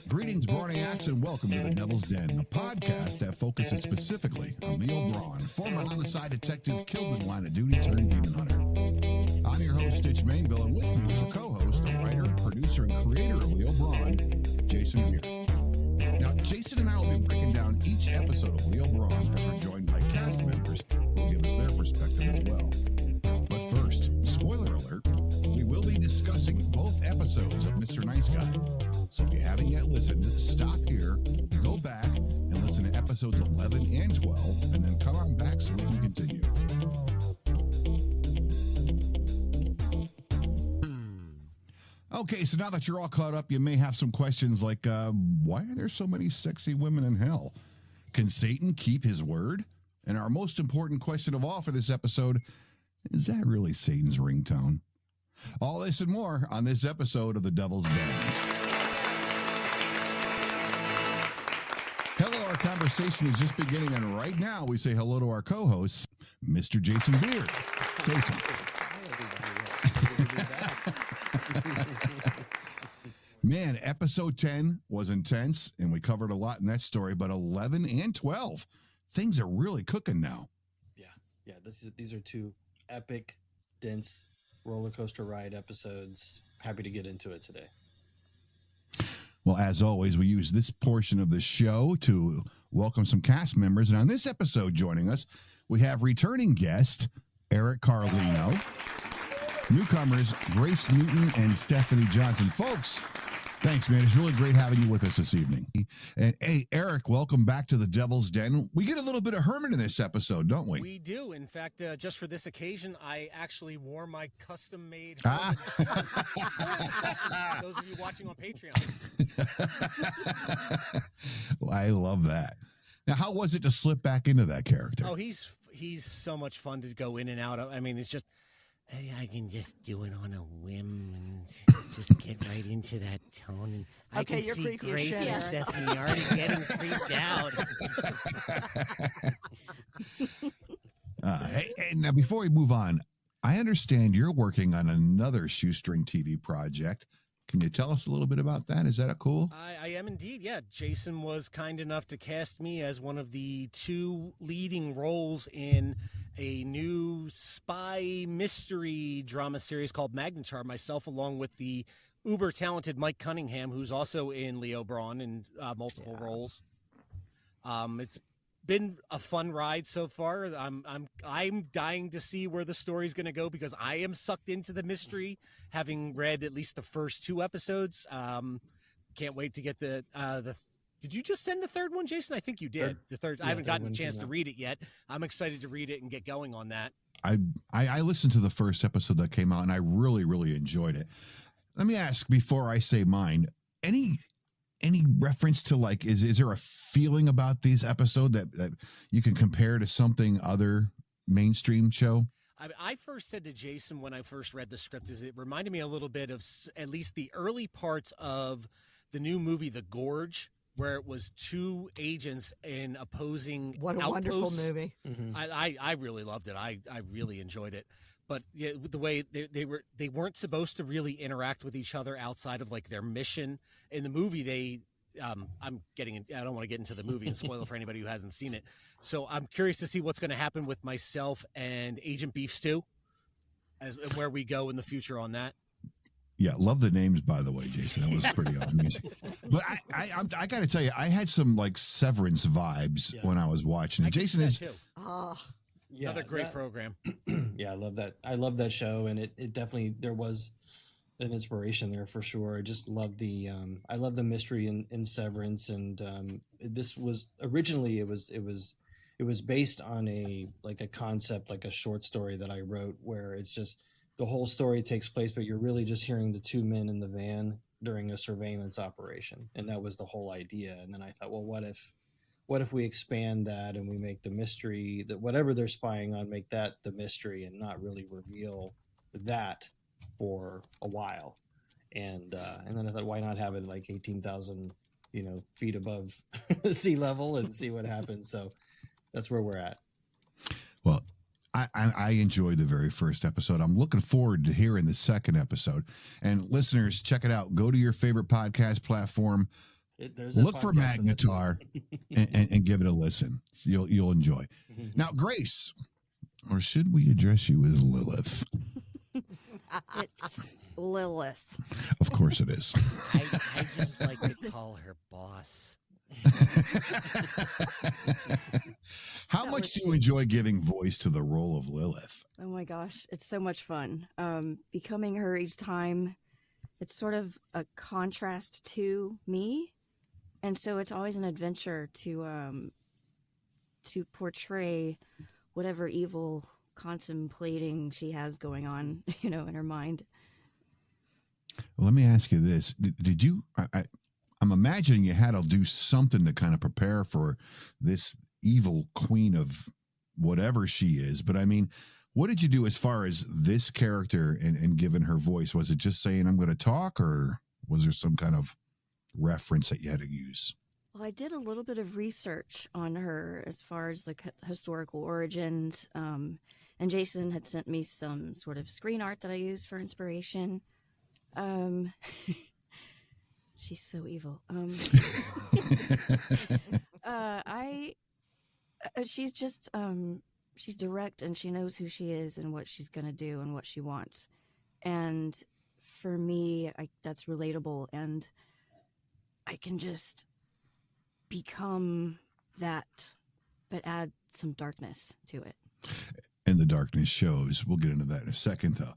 Greetings, Brawniacs, and welcome to the Devil's Den, a podcast that focuses specifically on Leo Brawn, former homicide detective killed in line of duty turned demon hunter. I'm your host, Mainville, and with me is a co-host, the writer, producer, and creator of Leo Brawn, Jason Beer. Now, Jason and I will be breaking down each episode of Leo Brawn as we're joined by cast members who will give us their perspective as well. But first, spoiler alert, we will be discussing both episodes of Mr. Nice Guy. So if you haven't yet listened, stop here, go back, and listen to episodes 11 and 12, and then come on back so we can continue. Okay, so now that you're all caught up, you may have some questions like, why are there so many sexy women in hell? Can Satan keep his word? And our most important question of all for this episode, is that really Satan's ringtone? All this and more on this episode of The Devil's Den. Hello, our conversation is just beginning, and right now we say hello to our co-host, Mr. Jason Beard. Jason. Man, episode 10 was intense, and we covered a lot in that story, but 11 and 12, things are really cooking now. Yeah. These are two epic, dense roller coaster ride episodes. Happy to get into it today. Well, as always, we use this portion of the show to welcome some cast members. And on this episode, joining us, we have returning guest Eric Carlino, newcomers Grace Newton and Stephanie Johnson. Folks, thanks, man. It's really great having you with us this evening. And hey, Eric, welcome back to the Devil's Den. We get a little bit of Herman in this episode, don't we? We do. In fact, just for this occasion, I actually wore my custom-made Herman shirt before the session. Those of you watching on Patreon. Well, I love that. Now, how was it to slip back into that character? Oh, he's so much fun to go in and out of. I mean, it's just, hey, I can just do it on a whim and just get right into that tone. And I can see Grace and Stephanie already getting creeped out. Hey, now before we move on, I understand you're working on another shoestring TV project. Can you tell us a little bit about that? Is that cool? I am indeed, yeah. Jason was kind enough to cast me as one of the two leading roles in a new spy mystery drama series called Magnetar, myself along with the uber-talented Mike Cunningham, who's also in Leo Brawn in multiple roles. It's been a fun ride so far. I'm dying to see where the story's going to go because I am sucked into the mystery, having read at least the first two episodes. Can't wait to get the. Did you just send the third one, Jason? I think you did. The third. Yeah, I haven't gotten a chance to read it yet. I'm excited to read it and get going on that. I listened to the first episode that came out, and I really, really enjoyed it. Let me ask before I say mine. Any reference to, like, is there a feeling about these episodes that you can compare to something other mainstream show? I first said to Jason when I first read the script is it reminded me a little bit of at least the early parts of the new movie The Gorge, where it was two agents in opposing What a outposts. wonderful movie. Mm-hmm. I really loved it. I really enjoyed it. But yeah, the way they weren't supposed to really interact with each other outside of like their mission. In the movie, I don't want to get into the movie and spoil it for anybody who hasn't seen it. So I'm curious to see what's going to happen with myself and Agent Beef Stew, and where we go in the future on that. Yeah, love the names, by the way, Jason. That was pretty amazing. But I got to tell you, I had some like Severance vibes when I was watching it. Jason is. Yeah, another great program. Yeah, I love that. I love that show, and it definitely there was an inspiration there for sure. I just love the I love the mystery in Severance, and this was originally it was based on a concept, like a short story that I wrote, where it's just the whole story takes place, but you're really just hearing the two men in the van during a surveillance operation, and that was the whole idea. And then I thought, well, what if we expand that and we make the mystery that whatever they're spying on, make that the mystery and not really reveal that for a while. And then I thought, why not have it like 18,000, feet above sea level and see what happens. So that's where we're at. Well, I enjoyed the very first episode. I'm looking forward to hearing the second episode. And listeners, check it out. Go to your favorite podcast platform. Look for Magnetar and give it a listen. You'll enjoy. Now, Grace, or should we address you as Lilith? It's Lilith. Of course it is. I just like to call her boss. How much do you enjoy giving voice to the role of Lilith? Oh my gosh, it's so much fun. Becoming her each time, it's sort of a contrast to me, and so it's always an adventure to portray whatever evil contemplating she has going on, in her mind. Well, let me ask you this: Did you? I'm imagining you had to do something to kind of prepare for this evil queen of whatever she is. But I mean, what did you do as far as this character and giving her voice? Was it just saying, I'm going to talk, or was there some kind of reference that you had to use? Well, I did a little bit of research on her as far as the historical origins. And Jason had sent me some sort of screen art that I used for inspiration. She's so evil. She's just, she's direct, and she knows who she is and what she's going to do and what she wants. And for me, that's relatable, and I can just become that, but add some darkness to it. And the darkness shows. We'll get into that in a second, though.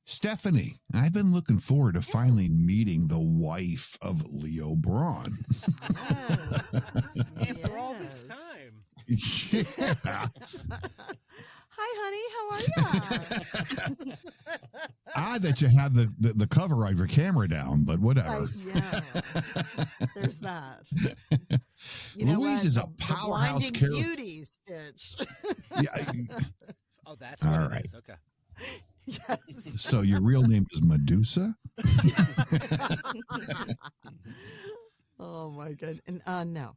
Stephanie, I've been looking forward to finally meeting the wife of Leo Brawn. After all this time. Yeah. Hi, honey. How are you? Odd that you have the cover of your camera down, but whatever. Yeah, there's that. Louise is a powerhouse blinding character. beauty, Stitch. Yeah. Oh, that's what All it right. is. Okay. Yes. So your real name is Medusa? Oh my god. And no.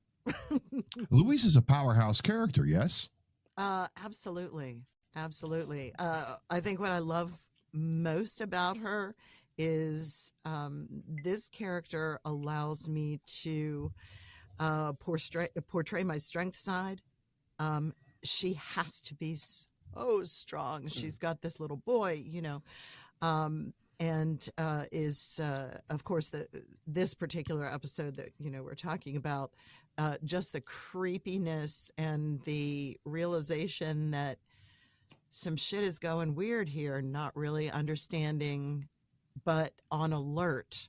Louise is a powerhouse character, yes? Absolutely. Absolutely. I think what I love most about her is this character allows me to portray my strength side. She has to be so strong. She's got this little boy, and is of course this particular episode that we're talking about, just the creepiness and the realization that some shit is going weird here, not really understanding, but on alert.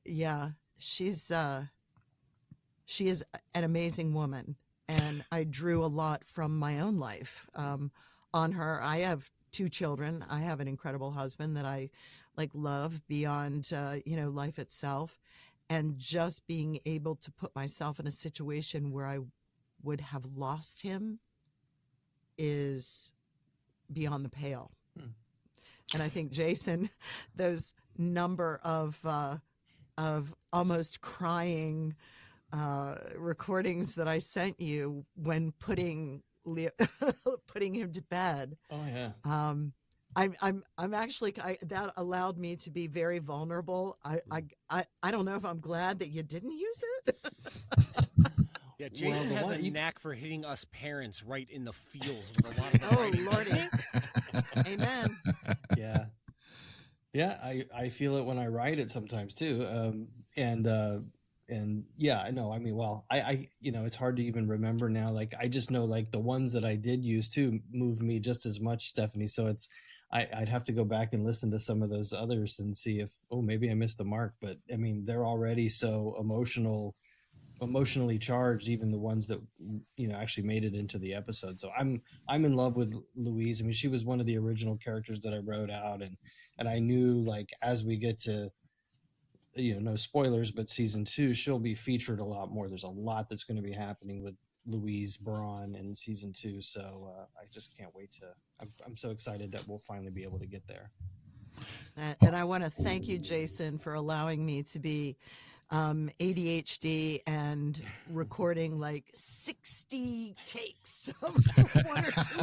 Yeah, she is an amazing woman, and I drew a lot from my own life on her. I have 2 children. I have an incredible husband that I love beyond life itself, and just being able to put myself in a situation where I would have lost him is beyond the pale. And I think, Jason, those number of almost crying recordings that I sent you when putting him to bed. Oh yeah. I'm actually, that allowed me to be very vulnerable. I don't know if I'm glad that you didn't use it. Yeah, Jason Well, has a knack for hitting us parents right in the feels with a lot of the Oh, writing, Lordy. doesn't he? Amen. Yeah. Yeah, I feel it when I write it sometimes too. And yeah, I know. I mean, well, I it's hard to even remember now. I just know the ones that I did use too moved me just as much, Stephanie. So I'd have to go back and listen to some of those others and see if, maybe I missed the mark. But I mean, they're already so emotionally charged, even the ones that actually made it into the episode. So I'm in love with Louise. I mean, she was one of the original characters that I wrote out, and I knew as we get to no spoilers, but season 2, she'll be featured a lot more. There's a lot that's going to be happening with Louise Brawn in season 2, so I just can't wait to. I'm so excited that we'll finally be able to get there. And I want to thank you, Jason, for allowing me to be ADHD and recording like 60 takes of one or two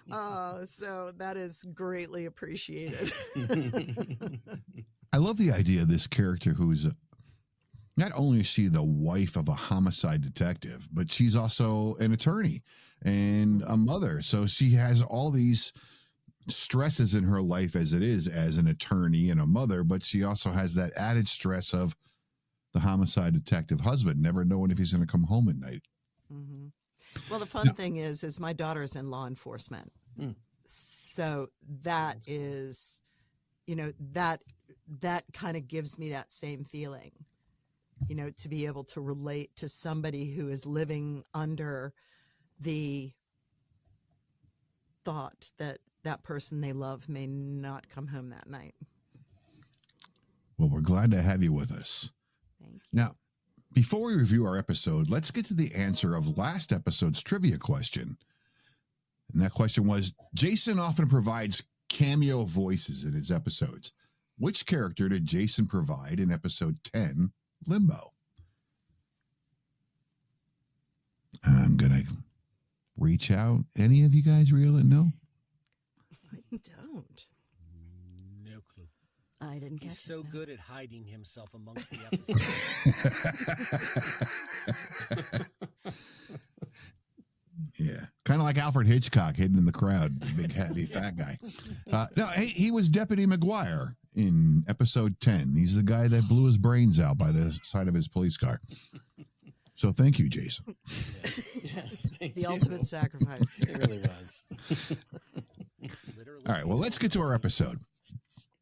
lines. So that is greatly appreciated. I love the idea of this character who's not only is she the wife of a homicide detective, but she's also an attorney and a mother. So she has all these stresses in her life as it is as an attorney and a mother, but she also has that added stress of the homicide detective husband, never knowing if he's going to come home at night. Mm-hmm. Well, the fun thing is my daughter's in law enforcement. So that is, that kind of gives me that same feeling, to be able to relate to somebody who is living under the thought that that person they love may not come home that night. Well, we're glad to have you with us. Thank you. Now, before we review our episode, let's get to the answer of last episode's trivia question. And that question was, Jason often provides cameo voices in his episodes. Which character did Jason provide in episode 10, Limbo? I'm going to reach out. Any of you guys really know? I don't. No clue. I didn't catch He's so it. good at hiding himself amongst the episodes. Yeah, kind of like Alfred Hitchcock hidden in the crowd, the big heavy fat guy. No, he was Deputy McGuire in episode 10. He's the guy that blew his brains out by the side of his police car. So thank you, Jason. Yes, thank The you. ultimate sacrifice. It really was. Literally. All right, well, let's get to our episode.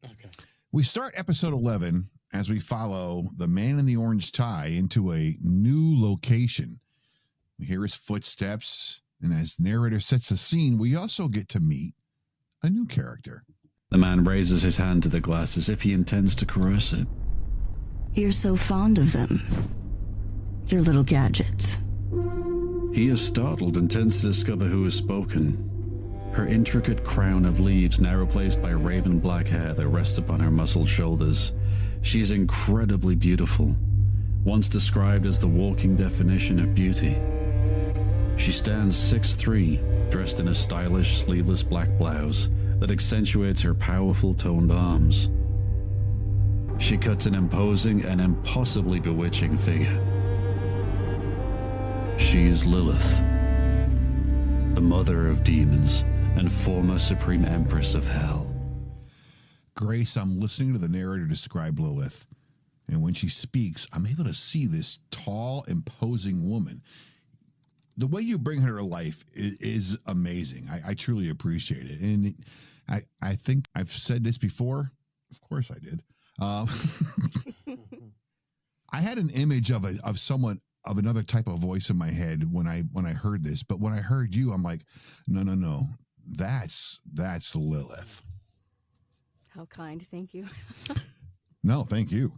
Okay. We start episode 11 as we follow the man in the orange tie into a new location. We hear his footsteps, and as narrator sets the scene, we also get to meet a new character. The man raises his hand to the glass as if he intends to caress it. You're so fond of them. Your little gadgets. He is startled and turns to discover who has spoken. Her intricate crown of leaves now replaced by raven black hair that rests upon her muscled shoulders. She is incredibly beautiful, once described as the walking definition of beauty. She stands 6'3", dressed in a stylish sleeveless black blouse that accentuates her powerful toned arms. She cuts an imposing and impossibly bewitching figure. She is Lilith, the mother of demons and former Supreme Empress of Hell. Grace, I'm listening to the narrator describe Lilith, and when she speaks, I'm able to see this tall, imposing woman. The way you bring her to life is amazing. I truly appreciate it. And I think I've said this before. Of course I did. I had an image of someone, of another type of voice in my head when I heard this. But when I heard you, I'm like, no. That's Lilith. How kind. Thank you. No, thank you.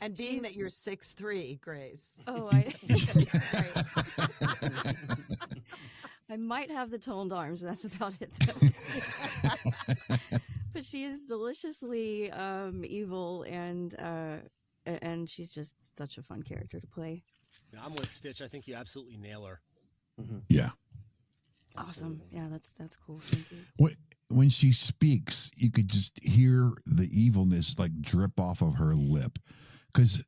And being that you're 6'3", Grace. Oh, I might have the toned arms. That's about it, though. But she is deliciously evil, and she's just such a fun character to play. Yeah, I'm with Stitch. I think you absolutely nail her. Mm-hmm. Yeah. Awesome. Yeah, that's cool. Thank you. When she speaks, you could just hear the evilness like drip off of her lip. Because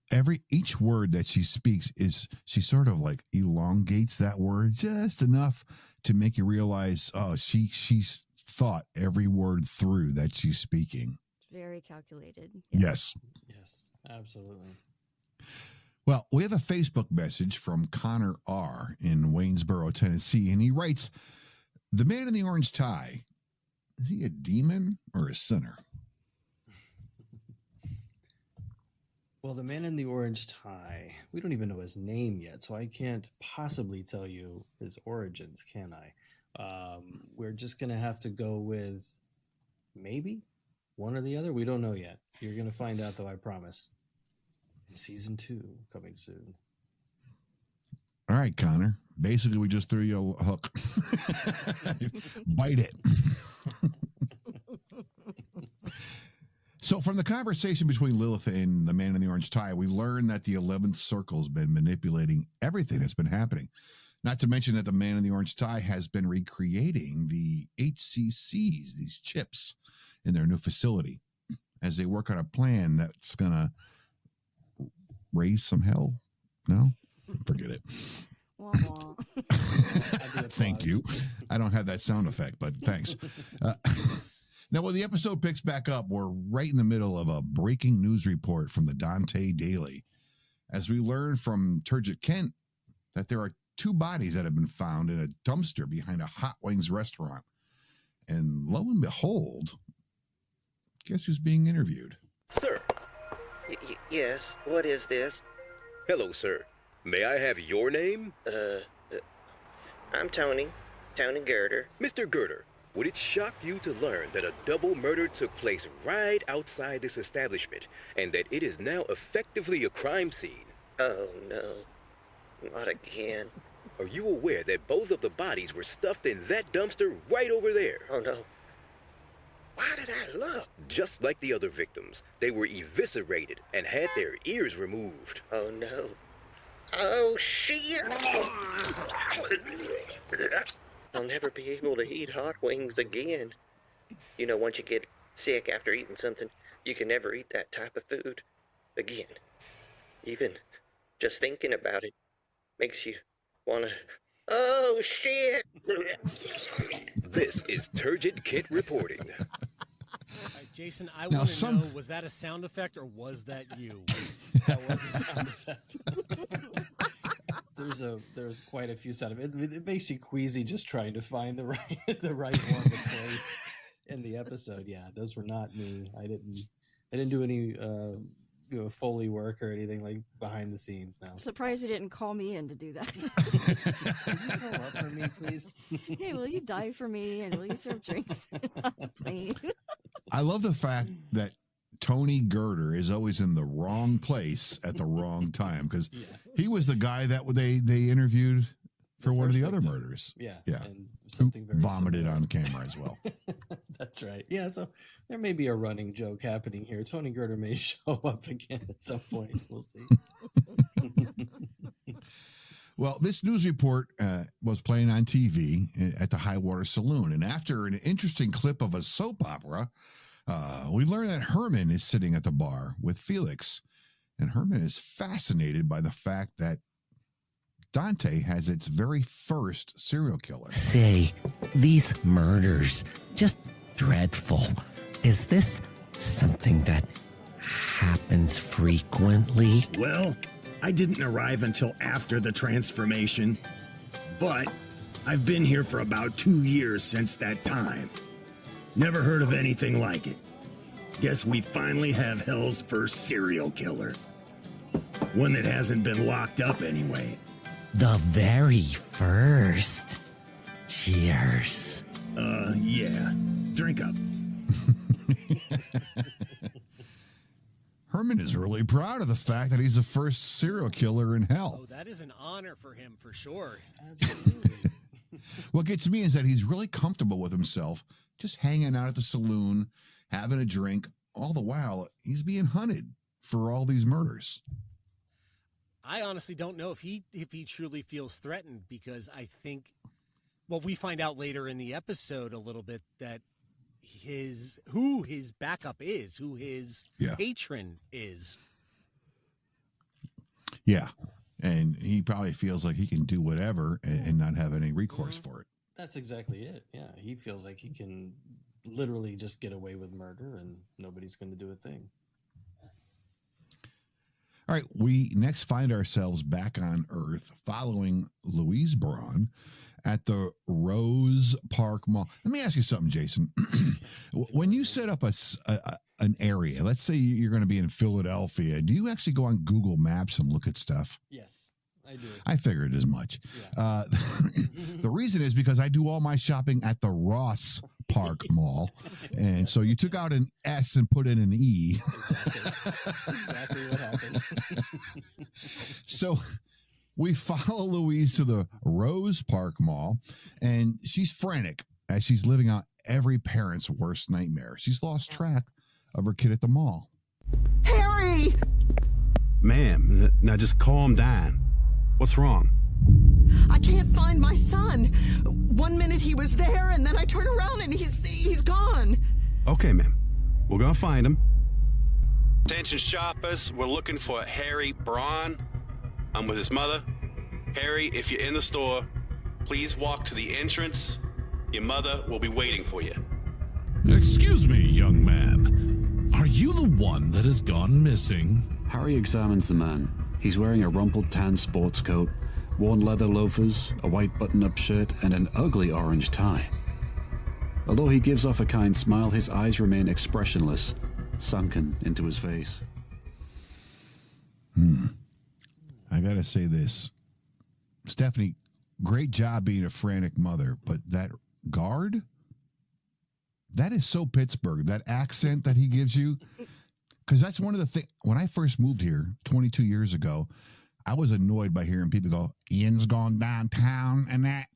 each word that she speaks she sort of like elongates that word just enough to make you realize, oh, she's thought every word through that she's speaking. Very calculated. Yes. Yes, absolutely. Well, we have a Facebook message from Connor R. in Waynesboro, Tennessee, and he writes, the man in the orange tie, is he a demon or a sinner? Well, the man in the orange tie, we don't even know his name yet, so I can't possibly tell you his origins, can I? We're just going to have to go with maybe one or the other. We don't know yet. You're going to find out, though, I promise. In season 2, coming soon. All right, Connor. Basically, we just threw you a hook. Bite it. So from the conversation between Lilith and the man in the orange tie, we learn that the 11th Circle's been manipulating everything that's been happening. Not to mention that the man in the orange tie has been recreating the HCCs, these chips, in their new facility as they work on a plan that's going to raise some hell. No? Forget it. Wah, wah. Thank you. I don't have that sound effect, but thanks. Now, when the episode picks back up, we're right in the middle of a breaking news report from the Dante Daily. As we learn from Turgid Kent that there are 2 bodies that have been found in a dumpster behind a Hot Wings restaurant. And lo and behold, guess who's being interviewed? Sir. Yes, what is this? Hello, sir. May I have your name? I'm Tony Girder. Mr. Girder, would it shock you to learn that a double murder took place right outside this establishment, and that it is now effectively a crime scene? Oh, no. Not again. Are you aware that both of the bodies were stuffed in that dumpster right over there? Oh, no. Why did I look? Just like the other victims, they were eviscerated and had their ears removed. Oh, no. Oh, shit! I'll never be able to eat hot wings again. You know, once you get sick after eating something, you can never eat that type of food again. Even just thinking about it makes you want to... Oh, shit! This is Turgid Kit reporting. All right, Jason, I Now, want to know, was that a sound effect or was that you? That was a sound effect. There's quite a few sound effects. It makes you queasy just trying to find the right one to place in the episode. Yeah, those were not me. I didn't do any Foley work or anything like behind the scenes. Now, I'm surprised you didn't call me in to do that. Can you throw up for me, please? Hey, will you dive for me and will you serve drinks? Please. I love the fact that Tony Girder is always in the wrong place at the wrong time, because he was the guy that they interviewed for one of the other murders. Yeah. And something very vomited similar on camera as well. That's right. Yeah, so there may be a running joke happening here. Tony Girder may show up again at some point. We'll see. Well, this news report was playing on TV at the Highwater Saloon. And after an interesting clip of a soap opera, we learn that Herman is sitting at the bar with Felix. And Herman is fascinated by the fact that Dante has its very first serial killer. Say, these murders, just dreadful. Is this something that happens frequently? Well, I didn't arrive until after the transformation, but I've been here for about 2 years since that time. Never heard of anything like it. Guess we finally have hell's first serial killer. One that hasn't been locked up anyway. The very first. Cheers. Yeah. Drink up. Herman is really proud of the fact that he's the first serial killer in hell. Oh, that is an honor for him, for sure. Absolutely. What gets me is that he's really comfortable with himself, just hanging out at the saloon, having a drink. All the while, he's being hunted for all these murders. I honestly don't know if he truly feels threatened, because I think, well, we find out later in the episode a little bit that who his backup is, who his patron is. Yeah. And he probably feels like he can do whatever and not have any recourse for it. That's exactly it. Yeah, he feels like he can literally just get away with murder and nobody's going to do a thing. All right, we next find ourselves back on Earth following Louise Brawn at the Rose Park Mall. Let me ask you something, Jason. When you set up an area, let's say you're going to be in Philadelphia, do you actually go on Google Maps and look at stuff? Yes, I do. I figured as much. Yeah. The reason is because I do all my shopping at the Ross Park Mall. And so you took out an S and put in an E. Exactly what happens. So we follow Louise to the Rose Park Mall, and she's frantic as she's living out every parent's worst nightmare. She's lost track of her kid at the mall. Harry! Ma'am, now just calm down. What's wrong? I can't find my son. 1 minute he was there, and then I turn around and he's gone. Okay, ma'am. We're gonna find him. Attention shoppers, we're looking for Harry Brawn. I'm with his mother. Harry, if you're in the store, please walk to the entrance. Your mother will be waiting for you. Excuse me, young man. Are you the one that has gone missing? Harry examines the man. He's wearing a rumpled tan sports coat, worn leather loafers, a white button-up shirt, and an ugly orange tie. Although he gives off a kind smile, his eyes remain expressionless, sunken into his face. I gotta say this. Stephanie, great job being a frantic mother, but that guard? That is so Pittsburgh. That accent that he gives you. Because that's one of the things. When I first moved here 22 years ago, I was annoyed by hearing people go, Ian's gone downtown and that.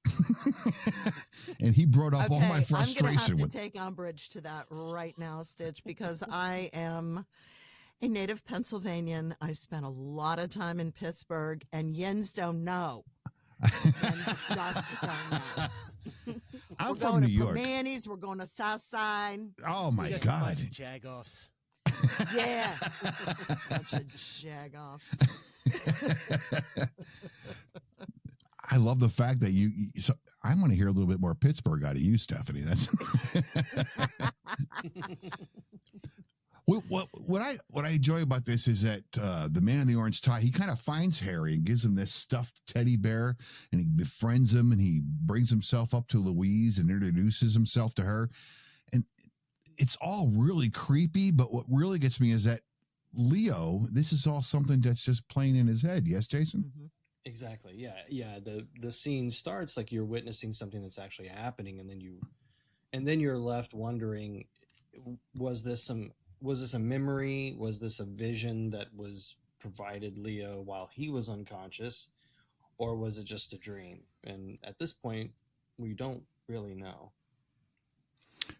And he brought up all my frustration. I'm going to have to take umbrage to that right now, Stitch, because I am a native Pennsylvanian. I spent a lot of time in Pittsburgh, and Yens don't know. Yens just don't know. I'm we're from going New to York. Manny's. We're going to Southside. Oh, my Just God. a bunch of jagoffs. Yeah. Bunch of jagoffs. I love the fact that so I want to hear a little bit more Pittsburgh out of you, Stephanie. That's what I enjoy about this is that the man in the orange tie, he kind of finds Harry and gives him this stuffed teddy bear, and he befriends him, and he brings himself up to Louise and introduces himself to her. And it's all really creepy, but what really gets me is that Leo, this is all something that's just playing in his head. Yes, Jason? Mm-hmm. Exactly. Yeah. The scene starts like you're witnessing something that's actually happening, and then you're left wondering, was this a memory? Was this a vision that was provided Leo while he was unconscious, or was it just a dream? And at this point, we don't really know.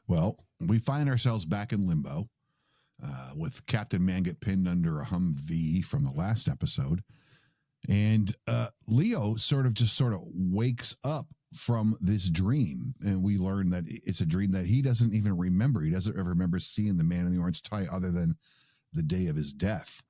Well, we find ourselves back in limbo with Captain Manget pinned under a Humvee from the last episode. And Leo sort of wakes up from this dream. And we learn that it's a dream that he doesn't even remember. He doesn't ever remember seeing the man in the orange tie other than the day of his death.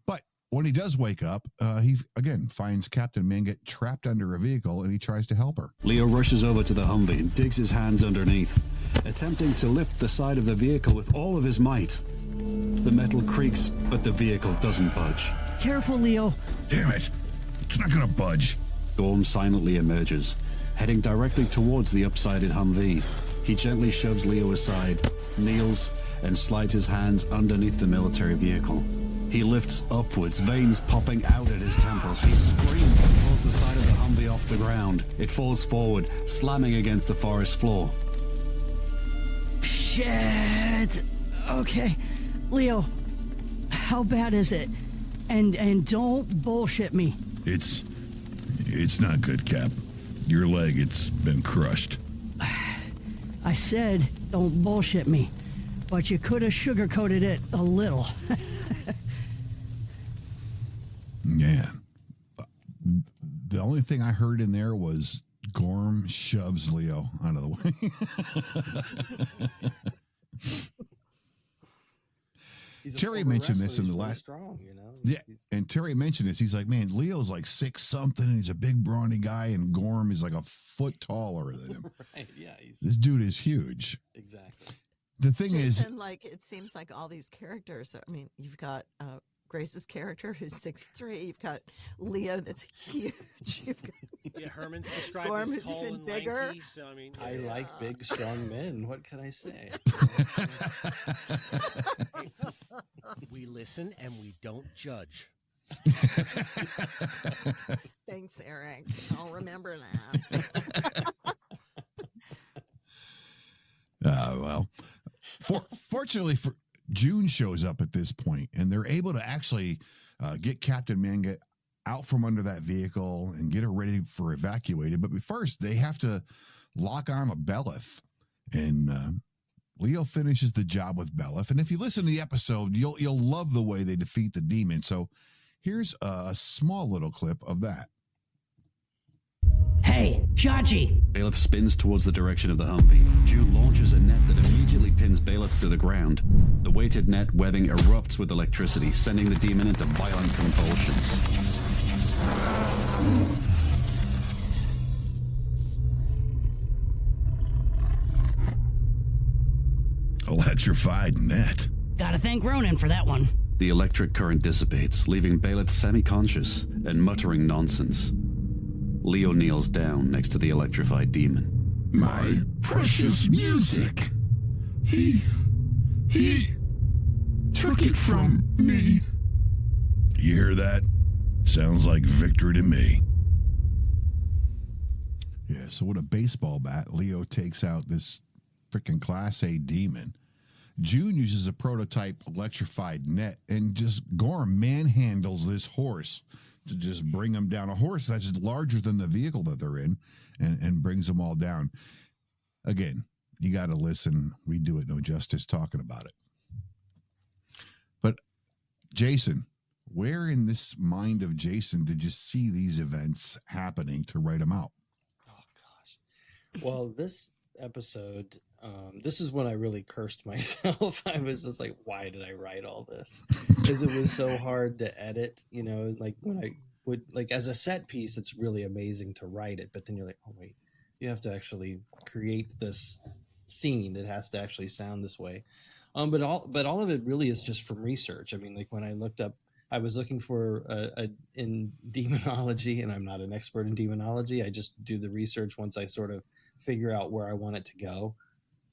But when he does wake up, he again finds Captain Manget trapped under a vehicle, and he tries to help her. Leo rushes over to the Humvee and digs his hands underneath, attempting to lift the side of the vehicle with all of his might. The metal creaks, but the vehicle doesn't budge. Careful, Leo. Damn it. It's not going to budge. Gorm silently emerges, heading directly towards the upsided Humvee. He gently shoves Leo aside, kneels, and slides his hands underneath the military vehicle. He lifts upwards, veins popping out at his temples. He screams and pulls the side of the Humvee off the ground. It falls forward, slamming against the forest floor. Shit. Okay. Leo, how bad is it? And don't bullshit me. It's not good, Cap. Your leg, it's been crushed. I said don't bullshit me, but you could have sugarcoated it a little. Yeah. The only thing I heard in there was Gorm shoves Leo out of the way. Terry mentioned this in the last. Strong, you know. Yeah, and Terry mentioned this. He's like, man, Leo's like 6 something, and he's a big brawny guy, and Gorm is like a foot taller than him. Right? Yeah, This dude is huge. Exactly. The thing Jason, like, it seems like all these characters. I mean, you've got Grace's character who's 6'3". You've got Leo that's huge. You've got Herman's described Gorm as is tall even and bigger. lanky, so I mean, I like big, strong men. What can I say? we listen and we don't judge. Thanks, Eric. I'll remember that. Well, fortunately for June shows up at this point, and they're able to actually get Captain Manget out from under that vehicle and get her ready for evacuated. But first, they have to lock on a Belith. And Leo finishes the job with Belith, and if you listen to the episode, you'll love the way they defeat the demon. So here's a small little clip of that. Hey, Chachi! Belith spins towards the direction of the Humvee. June launches a net that immediately pins Belith to the ground. The weighted net webbing erupts with electricity, sending the demon into violent convulsions. Electrified net. Gotta thank Ronan for that one. The electric current dissipates, leaving Belith semi-conscious and muttering nonsense. Leo kneels down next to the electrified demon. My precious music. He took it from me. You hear that? Sounds like victory to me. Yeah, so with a baseball bat, Leo takes out this freaking Class A demon. June uses a prototype electrified net and just Gorham manhandles this horse to just bring them down. A horse that's larger than the vehicle that they're in and brings them all down. Again, you got to listen. We do it no justice talking about it. But Jason, where in this mind of Jason did you see these events happening to write them out? Oh, gosh. Well, this episode, this is when I really cursed myself. I was just like, why did I write all this? Because it was so hard to edit, you know, like when I would, like as a set piece, it's really amazing to write it. But then you're like, oh, wait, you have to actually create this scene that has to actually sound this way. But all of it really is just from research. I mean, like when I looked up, I was looking for in demonology, and I'm not an expert in demonology. I just do the research once I sort of figure out where I want it to go.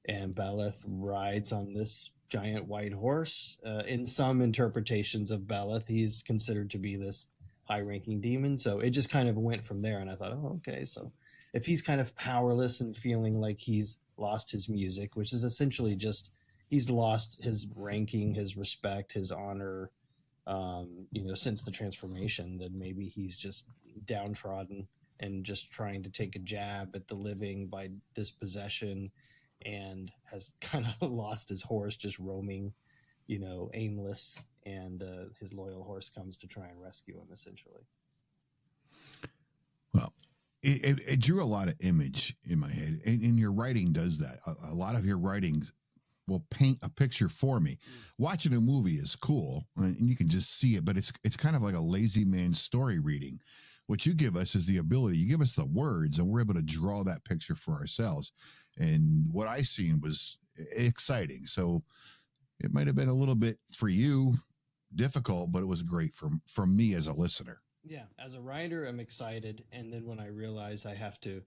And Belith rides on this giant white horse. In some interpretations of Belith, he's considered to be this high-ranking demon. So it just kind of went from there. And I thought, oh, okay. So if he's kind of powerless and feeling like he's lost his music, which is essentially just he's lost his ranking, his respect, his honor, you know, since the transformation, then maybe he's just downtrodden and just trying to take a jab at the living by dispossession, and has kind of lost his horse, just roaming, you know, aimless, and his loyal horse comes to try and rescue him, essentially. Well, it drew a lot of image in my head, and your writing does that. A lot of your writing will paint a picture for me. Watching a movie is cool, and you can just see it, but it's kind of like a lazy man story reading. What you give us is the ability. You give us the words, and we're able to draw that picture for ourselves. And what I seen was exciting. So it might have been a little bit for you difficult, but it was great from me as a listener. Yeah, as a writer, I'm excited, and then when I realize I have to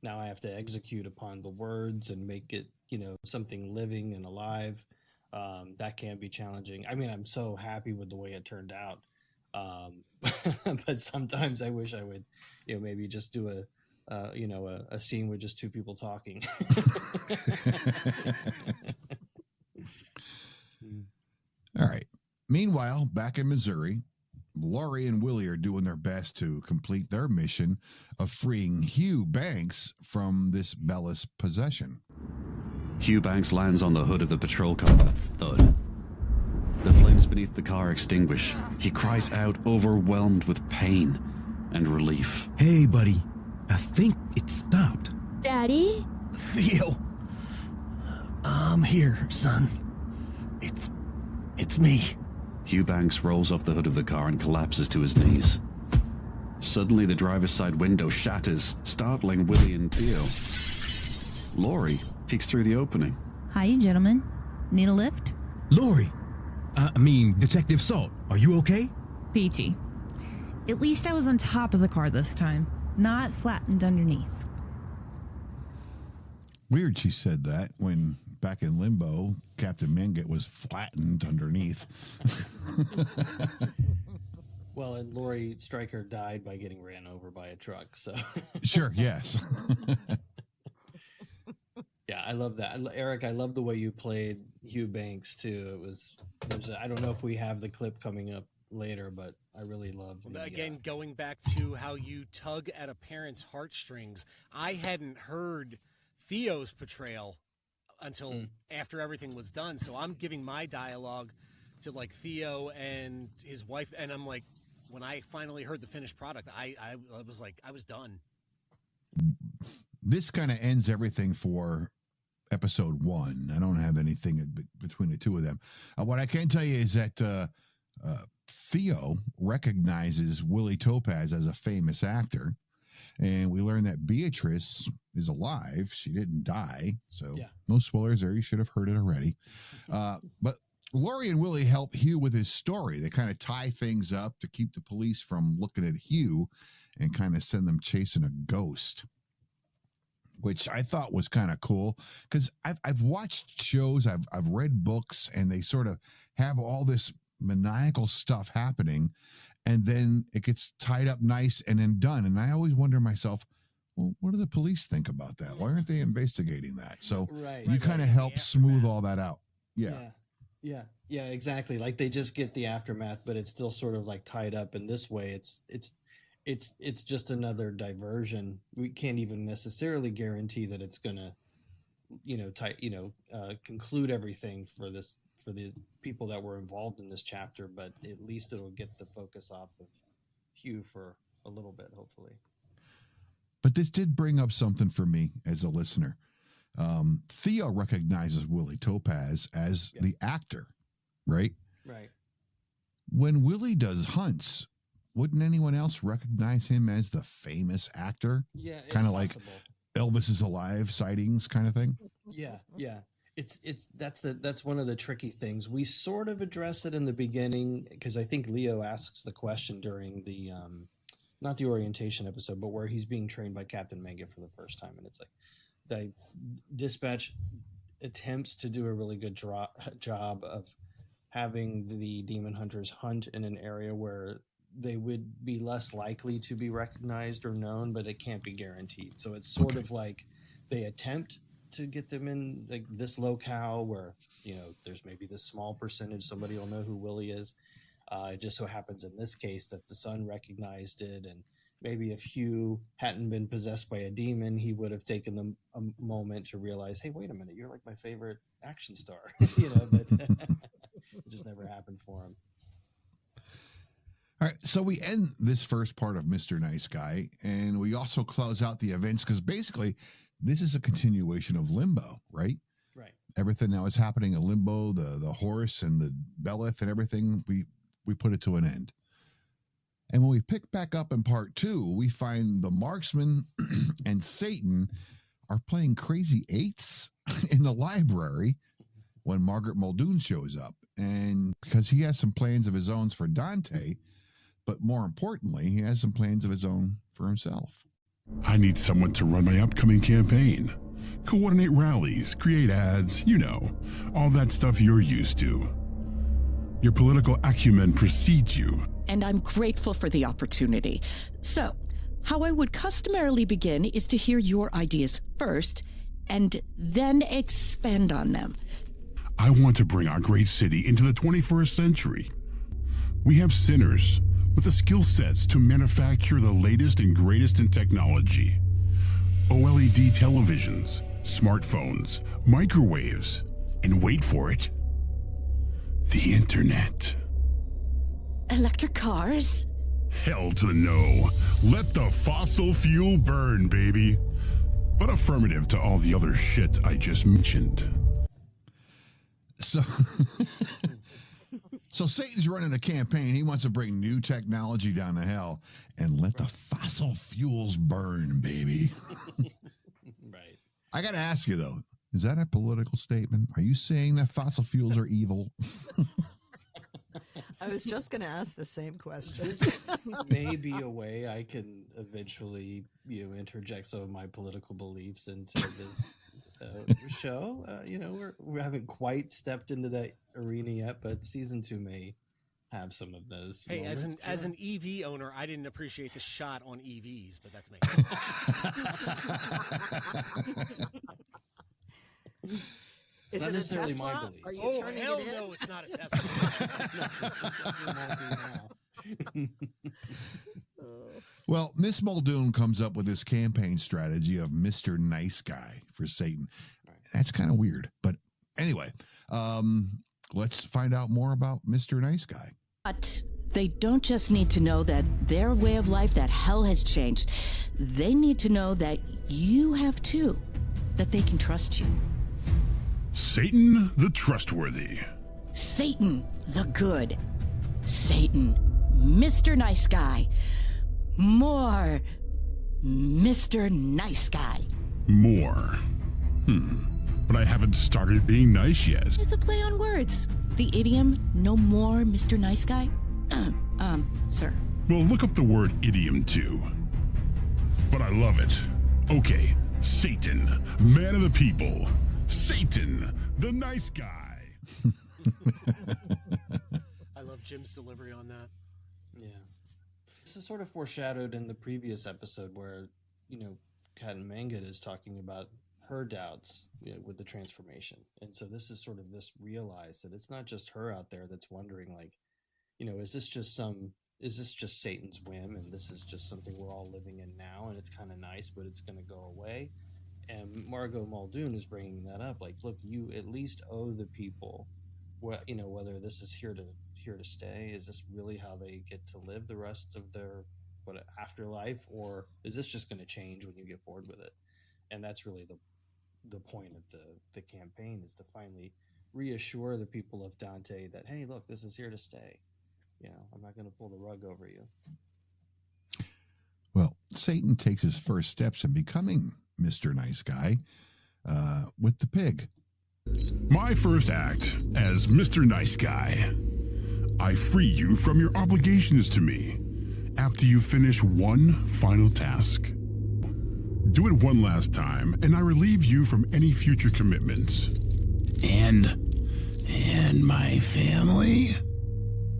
execute upon the words and make it, you know, something living and alive, that can be challenging. I mean, I'm so happy with the way it turned out. But sometimes I wish I would, you know, maybe just do a scene with just two people talking. All right. Meanwhile, back in Missouri, Laurie and Willie are doing their best to complete their mission of freeing Hugh Banks from this Bellis possession. Hugh Banks lands on the hood of the patrol car. Thud. The flames beneath the car extinguish. He cries out, overwhelmed with pain and relief. Hey, buddy. I think it stopped. Daddy? Theo. I'm here, son. It's me. Hugh Banks rolls off the hood of the car and collapses to his knees. Suddenly, the driver's side window shatters, startling Willie and Theo. Laurie peeks through the opening. Hi, gentlemen. Need a lift? Laurie. Detective Salt. Are you okay? Peachy. At least I was on top of the car this time, not flattened underneath. Weird she said that when back in Limbo, Captain Mangett was flattened underneath. Well, and Laurie Stryker died by getting ran over by a truck, so. Sure, yes. Yeah, I love that. Eric, I love the way you played Hugh Banks, too. I don't know if we have the clip coming up later, but I really love Again, going back to how you tug at a parent's heartstrings, I hadn't heard Theo's portrayal until after everything was done. So I'm giving my dialogue to like Theo and his wife, and I'm like, when I finally heard the finished product, I was like, I was done. This kind of ends everything for episode 1. I don't have anything between the two of them. What I can tell you is that Theo recognizes Willie Topaz as a famous actor, and we learn that Beatrice is alive. She didn't die, so no spoilers there. You should have heard it already. But Laurie and Willie help Hugh with his story. They kind of tie things up to keep the police from looking at Hugh and kind of send them chasing a ghost, which I thought was kind of cool because I've watched shows, I've read books, and they sort of have all this maniacal stuff happening, and then it gets tied up nice and then done. And I always wonder myself, well, what do the police think about that? Why aren't they investigating that? So you kind of help smooth all that out. Yeah, exactly. Like they just get the aftermath, but it's still sort of like tied up in this way. It's just another diversion. We can't even necessarily guarantee that it's gonna, conclude everything for the people that were involved in this chapter. But at least it'll get the focus off of Hugh for a little bit, hopefully. But this did bring up something for me as a listener. Theo recognizes Willie Topaz as the actor, right? Right. When Willie does hunts, wouldn't anyone else recognize him as the famous actor? Yeah, it's kind of like possible. Elvis is Alive sightings kind of thing. Yeah. That's one of the tricky things. We sort of address it in the beginning because I think Leo asks the question during the not the orientation episode, but where he's being trained by Captain Manga for the first time, and it's like the dispatch attempts to do a really good job of having the demon hunters hunt in an area where they would be less likely to be recognized or known, but it can't be guaranteed. So it's sort of like they attempt to get them in like this locale where, there's maybe this small percentage, somebody will know who Willie is. It just so happens in this case that the son recognized it, and maybe if Hugh hadn't been possessed by a demon, he would have taken them a moment to realize, hey, wait a minute, you're like my favorite action star, but it just never happened for him. All right, so we end this first part of Mr. Nice Guy, and we also close out the events because basically this is a continuation of Limbo, right? Right. Everything that was happening in Limbo, the horse and the Belith and everything, we put it to an end. And when we pick back up in part 2, we find the marksman and Satan are playing crazy eights in the library when Margaret Muldoon shows up. And because he has some plans of his own for Dante, but more importantly, he has some plans of his own for himself. I need someone to run my upcoming campaign. Coordinate rallies, create ads, all that stuff you're used to. Your political acumen precedes you. And I'm grateful for the opportunity. So, how I would customarily begin is to hear your ideas first, and then expand on them. I want to bring our great city into the 21st century. We have sinners with the skill sets to manufacture the latest and greatest in technology. OLED televisions, smartphones, microwaves, and wait for it, the internet. Electric cars? Hell to the no. Let the fossil fuel burn, baby. But affirmative to all the other shit I just mentioned. So Satan's running a campaign. He wants to bring new technology down to hell and let the fossil fuels burn, baby. Right. I got to ask you, though, is that a political statement? Are you saying that fossil fuels are evil? I was just going to ask the same question. This may be a way I can eventually, interject some of my political beliefs into this show. We haven't quite stepped into that arena yet, but season 2 may have some of those. Hey, moments. as an EV owner, I didn't appreciate the shot on EVs, but that's me. Is not it a necessarily Tesla? my belief. Are you turning hell it in? no, it's not a Tesla. Well, Miss Muldoon comes up with this campaign strategy of Mr. Nice Guy for Satan. That's kind of weird. But anyway, let's find out more about Mr. Nice Guy. But they don't just need to know that their way of life, that hell has changed. They need to know that you have too, that they can trust you. Satan the Trustworthy. Satan the Good. Satan, Mr. Nice Guy. More Mr. Nice Guy. More. But I haven't started being nice yet. It's a play on words. The idiom, no more Mr. Nice Guy. Sir. Well, look up the word idiom too. But I love it. Okay, Satan, man of the people. Satan, the nice guy. I love Jim's delivery on that. Yeah. This is sort of foreshadowed in the previous episode where, Kat and Mangit is talking about her doubts with the transformation. And so this is sort of this realize that it's not just her out there that's wondering, like, is this just Satan's whim, and this is just something we're all living in now, and it's kind of nice, but it's going to go away. And Margot Muldoon is bringing that up, like, look, you at least owe the people, whether this is here to stay, is this really how they get to live the rest of their afterlife, or is this just going to change when you get bored with it? And that's really the point of the campaign, is to finally reassure the people of Dante that, hey, look, this is here to stay. I'm not going to pull the rug over you. Well, Satan takes his first steps in becoming Mr. Nice Guy with the pig. My first act as Mr. Nice Guy. I free you from your obligations to me after you finish one final task. Do it one last time, and I relieve you from any future commitments. And my family?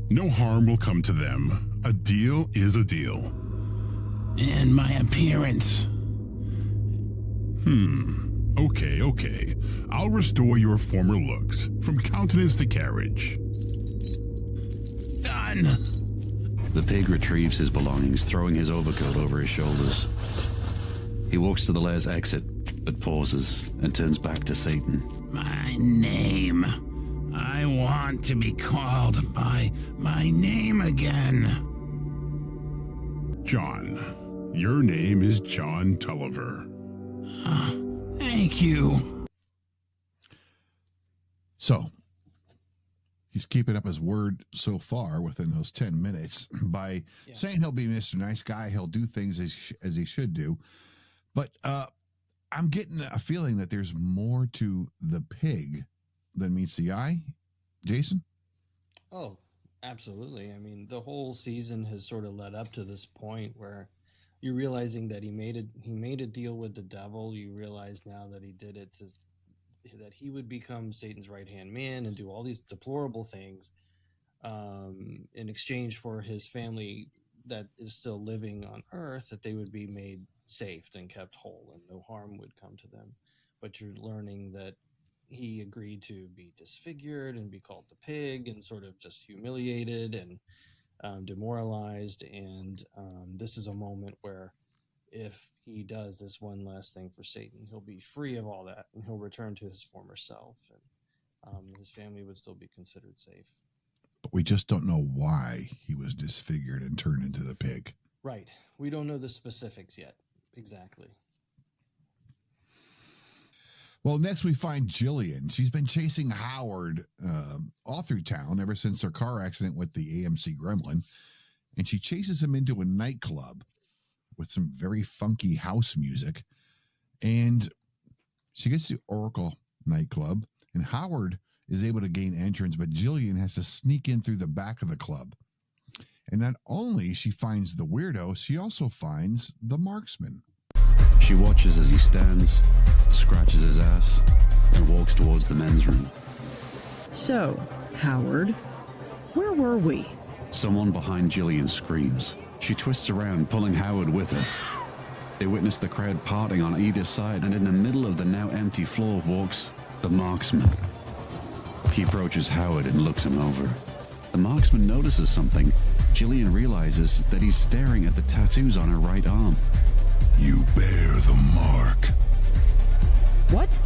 No harm will come to them. A deal is a deal. And my appearance? Okay. I'll restore your former looks, from countenance to carriage. Done. The pig retrieves his belongings, throwing his overcoat over his shoulders. He walks to the lairs exit, but pauses and turns back to Satan. My name. I want to be called by my name again. John. Your name is John Tulliver. Thank you. So, he's keeping up his word so far within those 10 minutes by saying he'll be Mr. Nice Guy. He'll do things as he should do. But I'm getting a feeling that there's more to the pig than meets the eye. Jason? Oh, absolutely. I mean, the whole season has sort of led up to this point where you're realizing that he made a deal with the devil. You realize now that he did it that he would become Satan's right-hand man and do all these deplorable things in exchange for his family that is still living on Earth, that they would be made safe and kept whole and no harm would come to them. But you're learning that he agreed to be disfigured and be called the pig and sort of just humiliated and demoralized. And this is a moment where if he does this one last thing for Satan, he'll be free of all that and he'll return to his former self, and his family would still be considered safe. But we just don't know why he was disfigured and turned into the pig. Right. We don't know the specifics yet. Exactly. Well, next we find Jillian. She's been chasing Howard all through town ever since their car accident with the AMC Gremlin. And she chases him into a nightclub with some very funky house music. And she gets to Oracle nightclub, and Howard is able to gain entrance, but Jillian has to sneak in through the back of the club. And not only she finds the weirdo, she also finds the marksman. She watches as he stands, scratches his ass, and walks towards the men's room. So, Howard, where were we? Someone behind Jillian screams. She twists around, pulling Howard with her. They witness the crowd parting on either side, and in the middle of the now empty floor walks the marksman. He approaches Howard and looks him over. The marksman notices something. Jillian realizes that he's staring at the tattoos on her right arm. You bear the mark. What?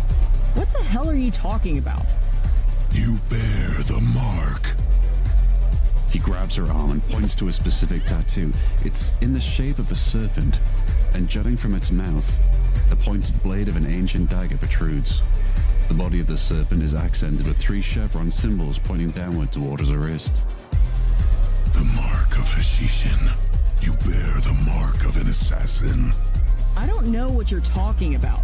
What the hell are you talking about? You bear the mark. He grabs her arm and points to a specific tattoo. It's in the shape of a serpent, and jutting from its mouth, the pointed blade of an ancient dagger protrudes. The body of the serpent is accented with 3 chevron symbols pointing downward towards her wrist. The mark of Hashishin. You bear the mark of an assassin. I don't know what you're talking about.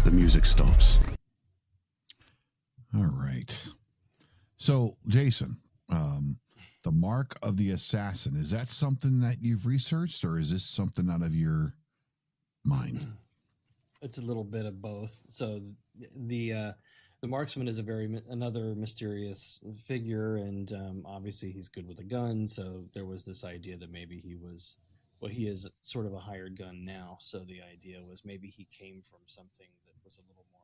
The music stops. All right. So, Jason, the mark of the assassin, is that something that you've researched, or is this something out of your mind? It's a little bit of both. So the marksman is another mysterious figure, and obviously he's good with a gun. So there was this idea that maybe he is sort of a hired gun now. So the idea was maybe he came from something that was a little more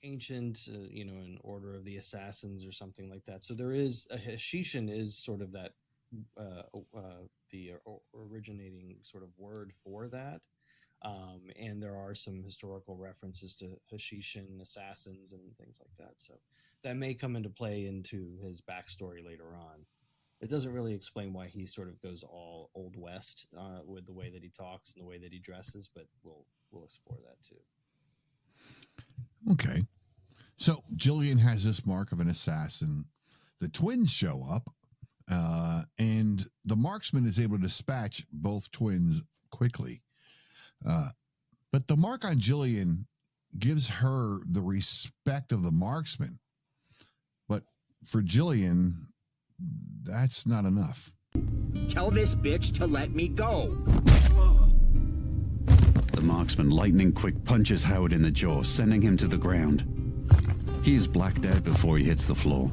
ancient, an order of the assassins or something like that. So there is a Hashishin is sort of that the originating sort of word for that. And there are some historical references to Hashishin assassins and things like that. So that may come into play into his backstory later on. It doesn't really explain why he sort of goes all Old West with the way that he talks and the way that he dresses, but we'll explore that too. Okay. So Jillian has this mark of an assassin. The twins show up, and the marksman is able to dispatch both twins quickly. But the mark on Jillian gives her the respect of the marksman. But for Jillian, that's not enough. Tell this bitch to let me go. The marksman lightning quick punches Howard in the jaw, sending him to the ground. He is blacked out before he hits the floor.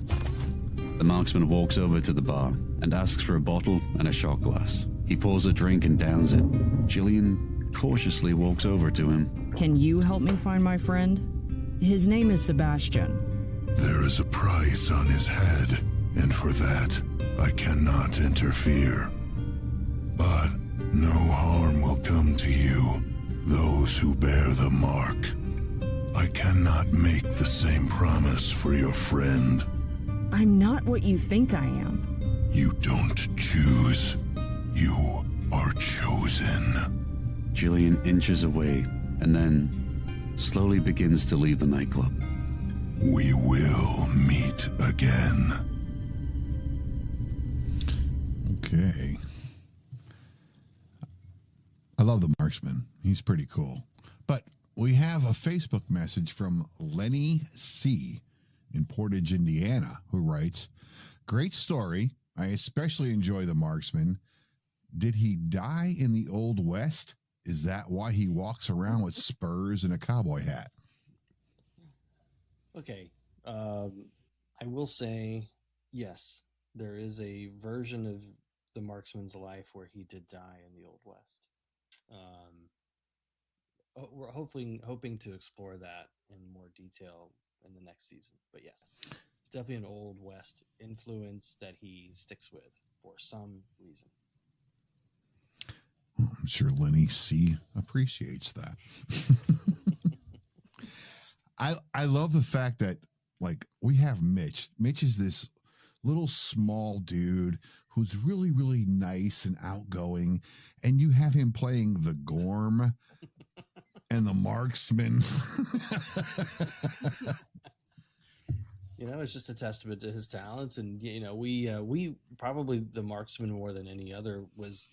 The marksman walks over to the bar and asks for a bottle and a shot glass. He pours a drink and downs it. Jillian cautiously walks over to him. Can you help me find my friend? His name is Sebastien. There is a price on his head, and for that, I cannot interfere. But no harm will come to you, those who bear the mark. I cannot make the same promise for your friend. I'm not what you think I am. You don't choose. You are chosen. Jillian inches away and then slowly begins to leave the nightclub. We will meet again. Okay. I love the marksman. He's pretty cool. But we have a Facebook message from Lenny C. in Portage, Indiana, who writes, "Great story. I especially enjoy the marksman. Did he die in the Old West? Is that why he walks around with spurs and a cowboy hat?" Okay. I will say, yes, there is a version of the marksman's life where he did die in the Old West. We're hoping to explore that in more detail in the next season. But yes, definitely an Old West influence that he sticks with for some reason. I'm sure Lenny C. appreciates that. I love the fact that, like, we have Mitch. Mitch is this little small dude who's really, really nice and outgoing, and you have him playing the Gorm and the marksman. It's just a testament to his talents, and we probably the marksman more than any other was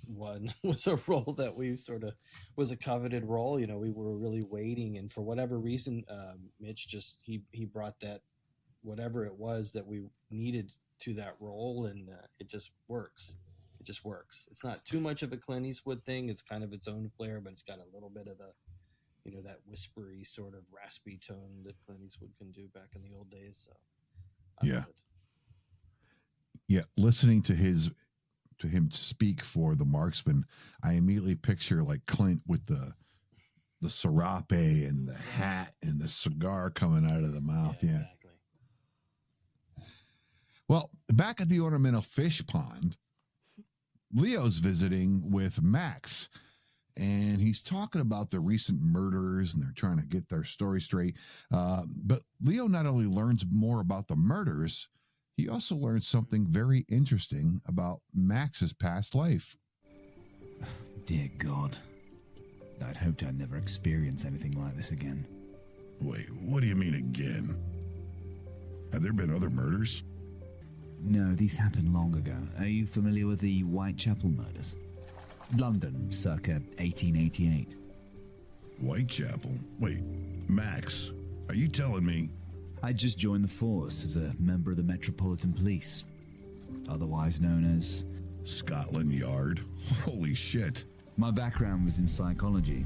a role that we sort of was a coveted role. We were really waiting, and for whatever reason, Mitch just he brought that whatever it was that we needed to that role, and it just works. It just works. It's not too much of a Clint Eastwood thing. It's kind of its own flair, but it's got a little bit of the that whispery sort of raspy tone that Clint Eastwood can do back in the old days. So yeah, listening to him speak for the marksman, I immediately picture like Clint with the serape and the hat and the cigar coming out of the mouth. Yeah, exactly. Well, back at the ornamental fish pond, Leo's visiting with Max, and he's talking about the recent murders, and they're trying to get their story straight. But Leo not only learns more about the murders, he also learns something very interesting about Max's past life. Dear God. I'd hoped I'd never experience anything like this again. Wait, what do you mean again? Have there been other murders? No, these happened long ago. Are you familiar with the Whitechapel murders? London, circa 1888. Whitechapel? Wait, Max, are you telling me? I just joined the force as a member of the Metropolitan Police, otherwise known as... Scotland Yard? Holy shit. My background was in psychology.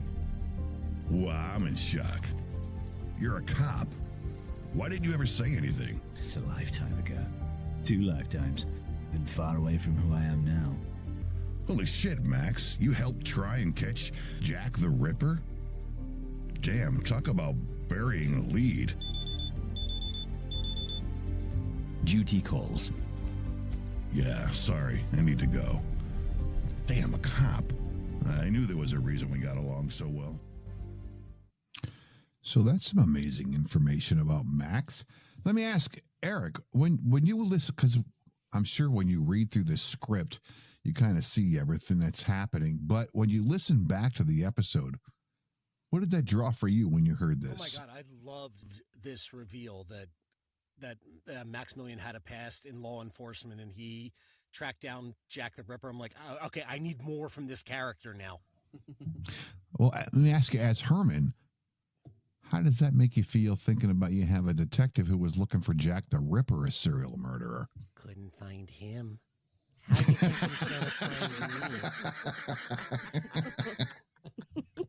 Wow, I'm in shock. You're a cop. Why didn't you ever say anything? It's a lifetime ago. 2 lifetimes. Been far away from who I am now. Holy shit, Max. You helped try and catch Jack the Ripper? Damn, talk about burying a lead. Duty calls. Yeah, sorry. I need to go. Damn, a cop. I knew there was a reason we got along so well. So that's some amazing information about Max. Let me ask, Eric, when you listen, because I'm sure when you read through the script, you kind of see everything that's happening. But when you listen back to the episode, what did that draw for you when you heard this? Oh my God, I loved this reveal that Maximilian had a past in law enforcement and he tracked down Jack the Ripper. I'm like, oh, okay, I need more from this character now. Well, let me ask you, as Herman, how does that make you feel thinking about you have a detective who was looking for Jack the Ripper, a serial murderer? Couldn't find him. How do you think he's going to find me?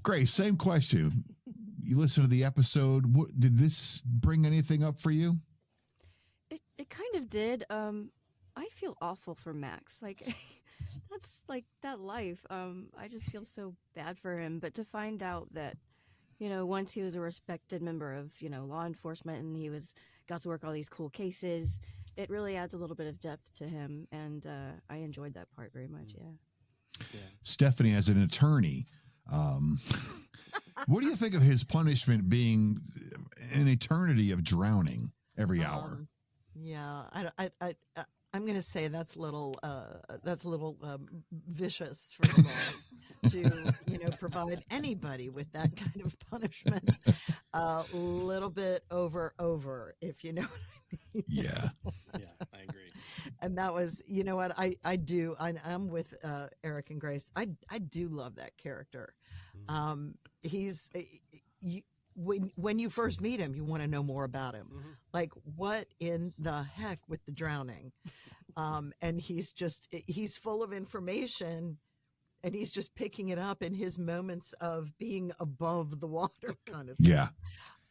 Grace, same question. You listen to the episode. Did this bring anything up for you? It kind of did. I feel awful for Max. Like, that's like that life. I just feel so bad for him. But to find out that, once he was a respected member of, law enforcement and he got to work all these cool cases, it really adds a little bit of depth to him. And I enjoyed that part very much. Yeah. Stephanie, as an attorney, what do you think of his punishment being an eternity of drowning every hour? Yeah, I'm going to say that's a little vicious for the law to provide anybody with that kind of punishment. A little bit over, if you know what I mean. Yeah, I agree. And that was, what I'm with Eric and Grace. I do love that character. He's when you first meet him, you want to know more about him. Mm-hmm. Like, what in the heck with the drowning? And he's full of information, and he's just picking it up in his moments of being above the water, kind of thing. Yeah.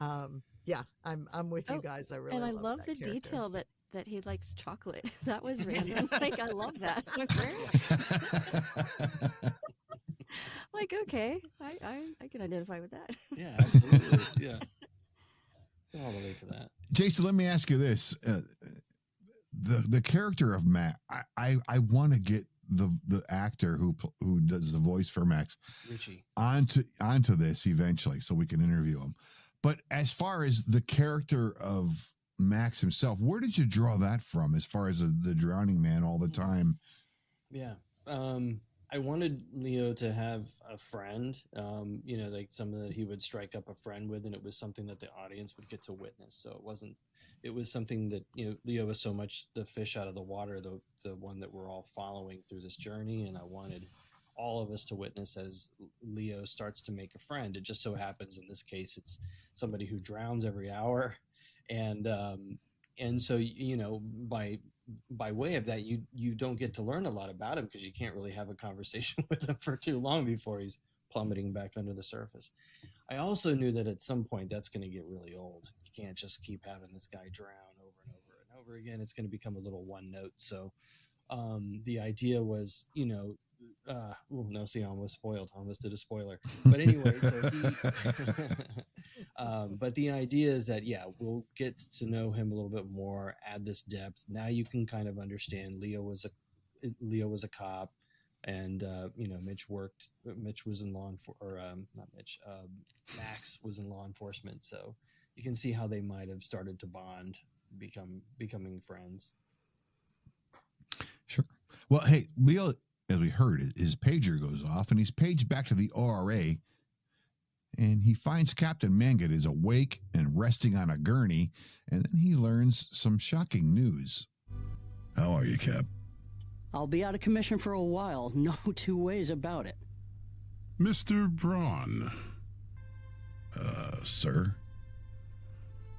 I'm with you guys. I really and I love the character. detail that he likes chocolate. That was random. Like, I love that. Okay. Like, okay, I can identify with that. Yeah, absolutely. Yeah, I'll relate to that. Jason, let me ask you this: the character of Max. I want to get the actor who does the voice for Max Richie onto this eventually, so we can interview him. But as far as the character of Max himself, where did you draw that from? As far as the drowning man all the time? Yeah. I wanted Leo to have a friend, like someone that he would strike up a friend with, and it was something that the audience would get to witness. So it was something that, Leo was so much the fish out of the water, the one that we're all following through this journey. And I wanted all of us to witness as Leo starts to make a friend. It just so happens in this case, it's somebody who drowns every hour. And so, by way of that, you don't get to learn a lot about him because you can't really have a conversation with him for too long before he's plummeting back under the surface. I also knew that at some point that's going to get really old. You can't just keep having this guy drown over and over and over again. It's going to become a little one note. So the idea was, I almost spoiled. I almost did a spoiler. But anyway, but the idea is that, we'll get to know him a little bit more, add this depth. Now you can kind of understand Leo was a cop. And Mitch was in Max was in law enforcement, so you can see how they might have started to bond, becoming friends. Sure. Well, hey, Leo, as we heard, his pager goes off, and he's paged back to the ORA, and he finds Captain Mangat is awake and resting on a gurney, and then he learns some shocking news. How are you, Cap? I'll be out of commission for a while. No two ways about it. Mr. Brawn. Sir?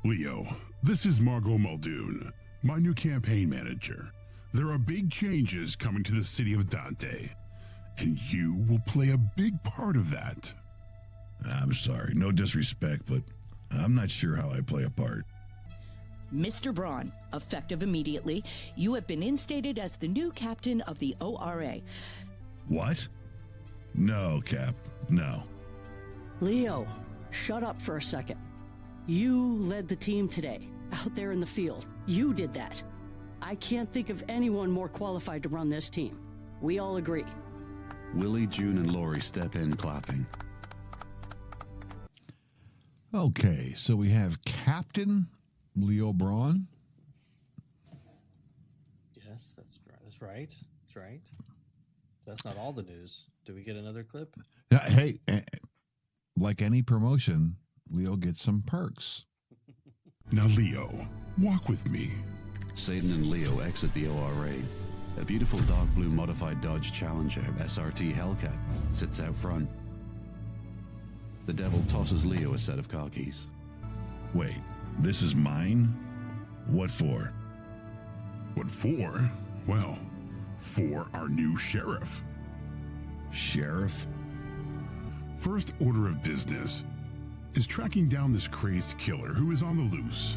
Leo, this is Margot Muldoon, my new campaign manager. There are big changes coming to the city of Dante, and you will play a big part of that. I'm sorry, no disrespect, but I'm not sure how I play a part. Mr. Brawn, effective immediately, you have been instated as the new captain of the ORA. What? No, Cap, no. Leo, shut up for a second. You led the team today, out there in the field. You did that. I can't think of anyone more qualified to run this team. We all agree. Willie, June, and Laurie step in clapping. Okay, so we have Captain Leo Brawn. Yes, that's right. That's right. That's not all the news. Do we get another clip? Hey, like any promotion, Leo gets some perks. Now, Leo, walk with me. Satan and Leo exit the ORA. A beautiful dark blue modified Dodge Challenger SRT Hellcat sits out front. The devil tosses Leo a set of car keys. Wait, this is mine? What for? What for? Well, for our new sheriff. Sheriff? First order of business is tracking down this crazed killer who is on the loose.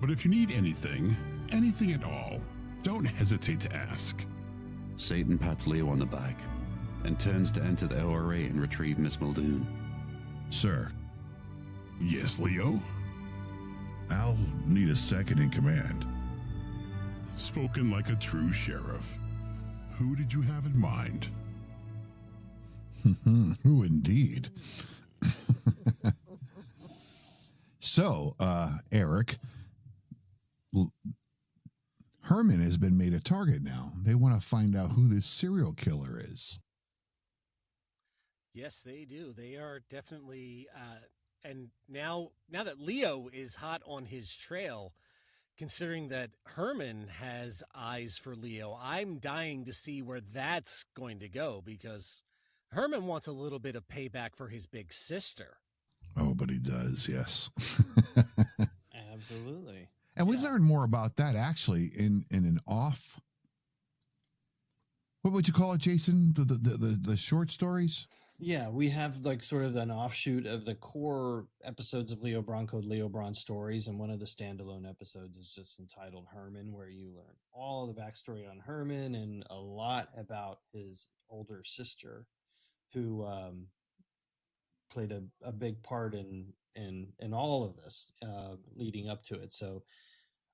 But if you need anything at all, don't hesitate to ask. Satan pats Leo on the back and turns to enter the ORA and retrieve Miss Muldoon. Sir. Yes, Leo? I'll need a second in command. Spoken like a true sheriff. Who did you have in mind? Who indeed? So, Eric, Herman has been made a target now. They want to find out who this serial killer is. Yes, they do. They are definitely, and now that Leo is hot on his trail, considering that Herman has eyes for Leo, I'm dying to see where that's going to go, because Herman wants a little bit of payback for his big sister. Oh, but he does, yes. Absolutely. And we learned more about that actually in an off. What would you call it, Jason? The short stories? Yeah, we have like sort of an offshoot of the core episodes of Leo Brawn called Leo Brawn Stories, and one of the standalone episodes is just entitled Herman, where you learn all the backstory on Herman and a lot about his older sister, who played a big part in all of this leading up to it. So,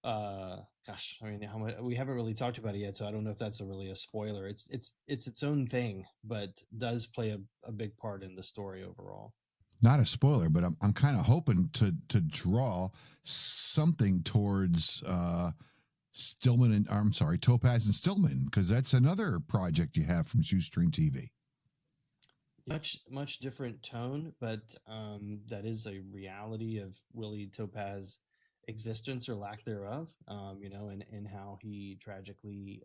gosh, I mean, how much we haven't really talked about it yet, so I don't know if that's really a spoiler. It's its own thing, but does play a big part in the story overall. Not a spoiler, but I'm kind of hoping to draw something towards Topaz and Stillman, because that's another project you have from Shoestring TV. Much different tone, but that is a reality of Willie Topaz existence or lack thereof, and how he tragically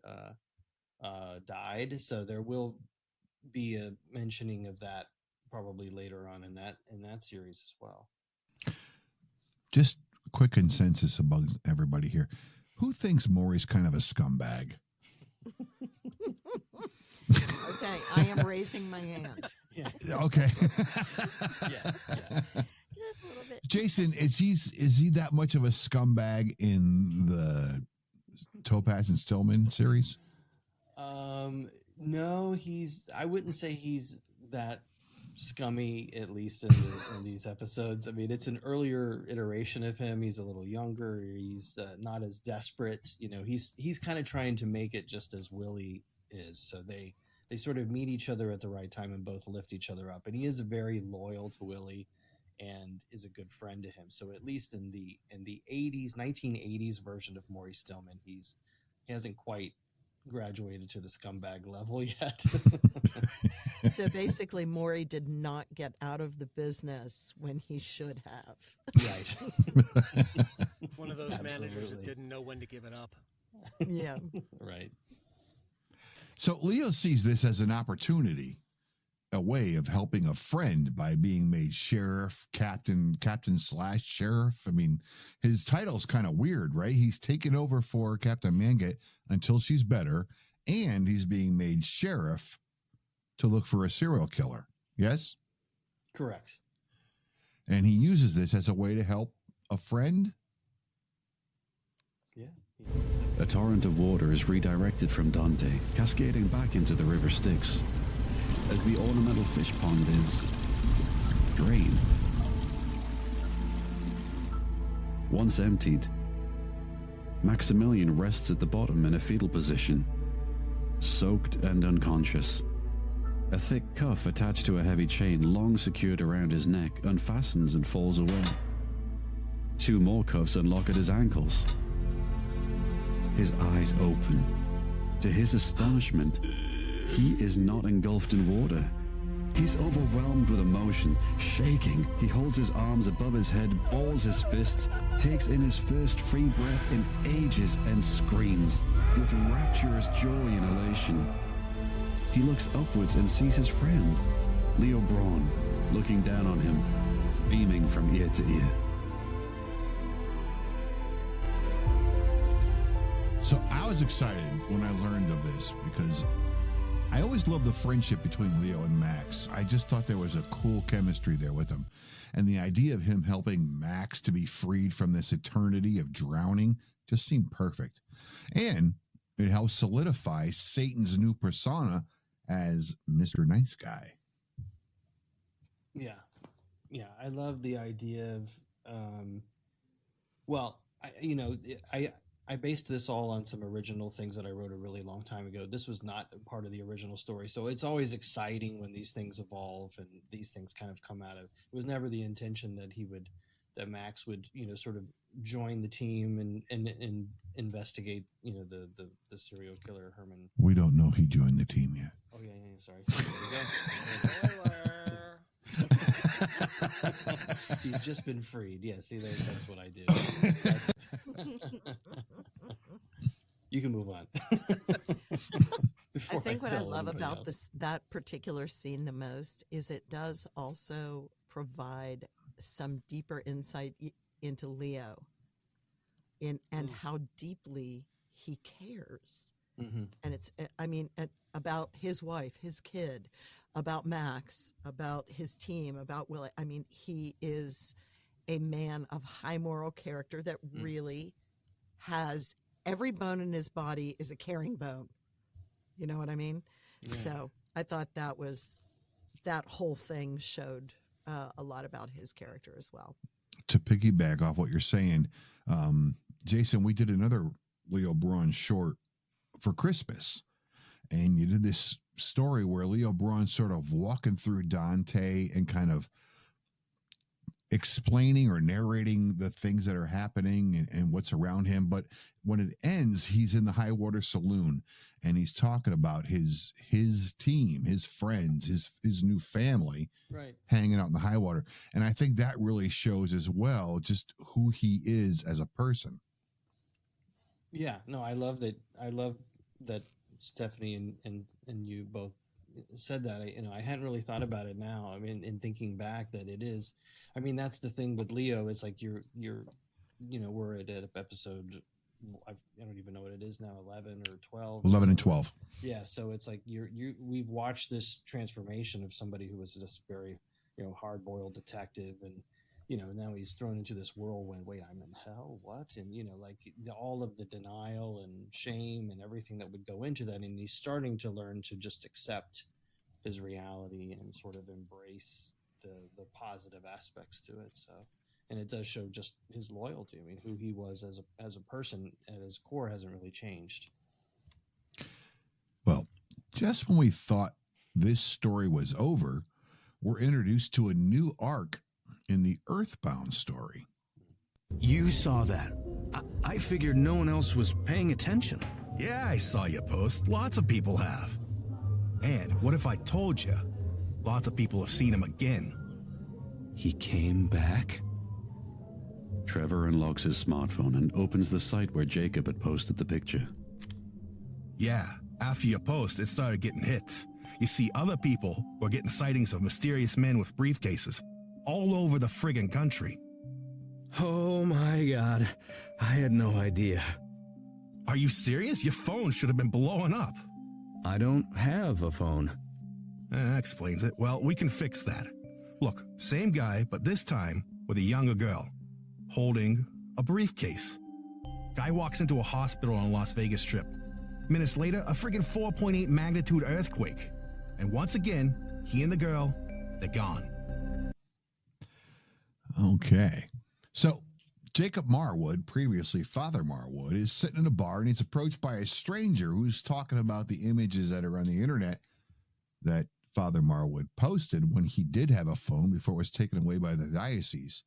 died. So there will be a mentioning of that probably later on in that series as well. Just a quick consensus among everybody here. Who thinks Maury's kind of a scumbag? Okay, I am raising my hand. Yeah. Okay. yeah. Just a little bit. Jason, is he that much of a scumbag in the Topaz and Stillman series? No, I wouldn't say he's that scummy, at least in these episodes. I mean, it's an earlier iteration of him. He's a little younger. He's not as desperate. He's kind of trying to make it just as Willie is. So they they sort of meet each other at the right time and both lift each other up. And he is very loyal to Willie and is a good friend to him. So at least in the 1980s version of Maury Stillman, he hasn't quite graduated to the scumbag level yet. So basically, Maury did not get out of the business when he should have. Right. One of those managers that didn't know when to give it up. Yeah. Right. So Leo sees this as an opportunity, a way of helping a friend by being made sheriff, captain/sheriff. I mean, his title's kind of weird, right? He's taken over for Captain Mangat until she's better, and he's being made sheriff to look for a serial killer. Yes? Correct. And he uses this as a way to help a friend? Yeah. A torrent of water is redirected from Dante, cascading back into the river Styx, as the ornamental fish pond is drained. Once emptied, Maximilian rests at the bottom in a fetal position, soaked and unconscious. A thick cuff attached to a heavy chain long secured around his neck unfastens and falls away. 2 more cuffs unlock at his ankles. His eyes open. To his astonishment, he is not engulfed in water. He's overwhelmed with emotion, shaking. He holds his arms above his head, balls his fists, takes in his first free breath in ages, and screams with rapturous joy and elation. He looks upwards and sees his friend, Leo Brawn, looking down on him, beaming from ear to ear. So I was excited when I learned of this because I always loved the friendship between Leo and Max. I just thought there was a cool chemistry there with him. And the idea of him helping Max to be freed from this eternity of drowning just seemed perfect. And it helps solidify Satan's new persona as Mr. Nice Guy. Yeah. Yeah. I love the idea of, I based this all on some original things that I wrote a really long time ago. This was not part of the original story. So it's always exciting when these things evolve and these things kind of come out of, it was never the intention that Max would, sort of join the team and investigate, the serial killer Herman. We don't know he joined the team yet. Oh yeah. Sorry. There you go. He's just been freed. Yeah. See, that's what I did. You can move on. I think what I love about that particular scene the most is it does also provide some deeper insight into Leo and how deeply he cares. Mm-hmm. And it's, about his wife, his kid, about Max, about his team, about Willie. I mean, he is a man of high moral character that really has every bone in his body is a caring bone. You know what I mean? Yeah. So I thought that whole thing showed a lot about his character as well. To piggyback off what you're saying, Jason, we did another Leo Brawn short for Christmas, and you did this story where Leo Brawn sort of walking through Dante and kind of explaining or narrating the things that are happening and what's around him. But when it ends, he's in the High Water Saloon and he's talking about his team, his friends, his new family, right, hanging out in the High Water. And I think that really shows as well just who he is as a person. Yeah, no, I love that Stephanie and you both said that. I hadn't really thought about it now. I mean, in thinking back, that it is. I mean, that's the thing with Leo. It's like we're at episode. I don't even know what it is now. 11 or 12. 11 and 12. Yeah, so it's like we've watched this transformation of somebody who was this very hard-boiled detective, and now he's thrown into this whirlwind. Wait, I'm in hell? What? And all of the denial and shame and everything that would go into that, and he's starting to learn to just accept his reality and sort of embrace the positive aspects to it. So, and it does show just his loyalty. I mean, who he was as a person at his core hasn't really changed. Well, Just when we thought this story was over, we're introduced to a new arc in the Earthbound story. You saw that. I figured no one else was paying attention. Yeah, I saw your post. Lots of people have. And what if I told you? Lots of people have seen him again. He came back? Trevor unlocks his smartphone and opens the site where Jacob had posted the picture. Yeah, after your post, it started getting hits. You see, other people were getting sightings of mysterious men with briefcases all over the friggin' country. Oh my God, I had no idea. Are you serious? Your phone should have been blowing up. I don't have a phone. That explains it. Well, we can fix that. Look, same guy, but this time with a younger girl, holding a briefcase. Guy walks into a hospital on a Las Vegas Strip. Minutes later, a friggin' 4.8 magnitude earthquake. And once again, he and the girl, they're gone. Okay. So Jacob Marwood, previously Father Marwood, is sitting in a bar and he's approached by a stranger who's talking about the images that are on the internet that Father Marwood posted when he did have a phone before it was taken away by the diocese.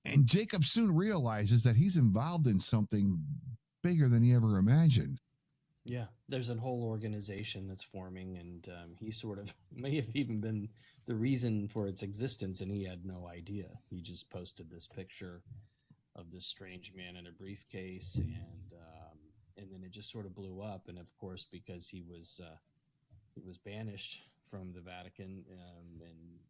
And Jacob soon realizes that he's involved in something bigger than he ever imagined. Yeah, there's a whole organization that's forming, and he sort of may have even been the reason for its existence, and he had no idea. He just posted this picture of this strange man in a briefcase, and then it just sort of blew up. And of course, because he was banished from the Vatican and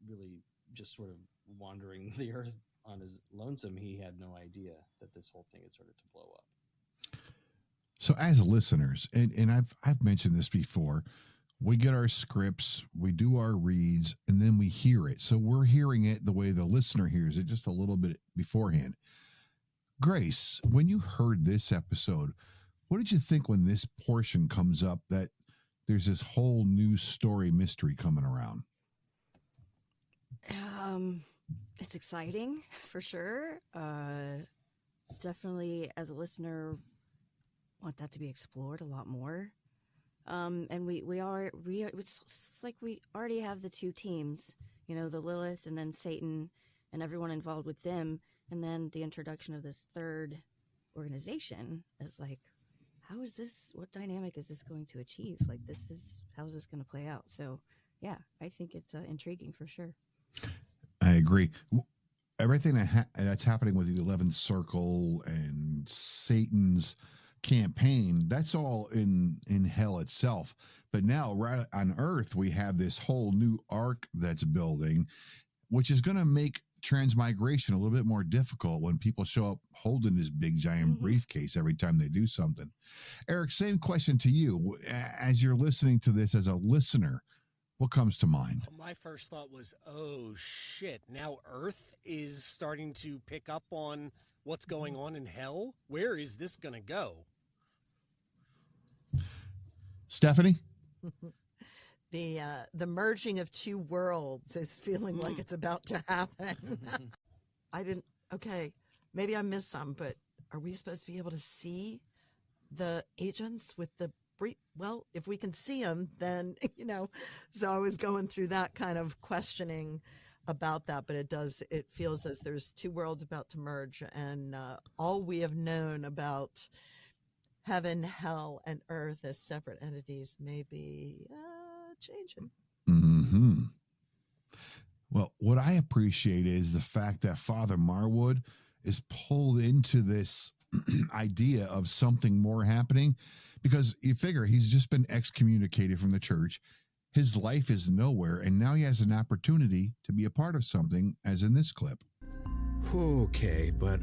really just sort of wandering the earth on his lonesome, he had no idea that this whole thing had started to blow up. So as listeners, and I've mentioned this before, we get our scripts, we do our reads, and then we hear it. So we're hearing it the way the listener hears it, just a little bit beforehand. Grace, when you heard this episode, what did you think when this portion comes up that there's this whole new story mystery coming around? It's exciting for sure. Definitely, as a listener, want that to be explored a lot more. And it's like we already have the two teams, you know, the Lilith and then Satan and everyone involved with them. And then the introduction of this third organization is like, how is this, what dynamic is this going to achieve? Like, how is this going to play out? So yeah, I think it's intriguing for sure. I agree. Everything that's happening with the 11th Circle and Satan's campaign, that's all in hell itself. But now right on Earth, we have this whole new arc that's building, which is going to make transmigration a little bit more difficult when people show up holding this big giant briefcase every time they do something. Eric, same question to you. As you're listening to this as a listener, what comes to mind? My first thought was, oh shit, now Earth is starting to pick up on what's going on in hell? Where is this going to go? Stephanie? The merging of two worlds is feeling like it's about to happen. Okay, maybe I missed some, but are we supposed to be able to see the agents with the well, if we can see them, then, you know, so I was going through that kind of questioning about that, but it feels as there's two worlds about to merge, and all we have known about heaven, hell, and earth as separate entities may be changing. Mm-hmm. Well, what I appreciate is the fact that Father Marwood is pulled into this idea of something more happening, because you figure he's just been excommunicated from the church. His life is nowhere, and now he has an opportunity to be a part of something, as in this clip. Okay, but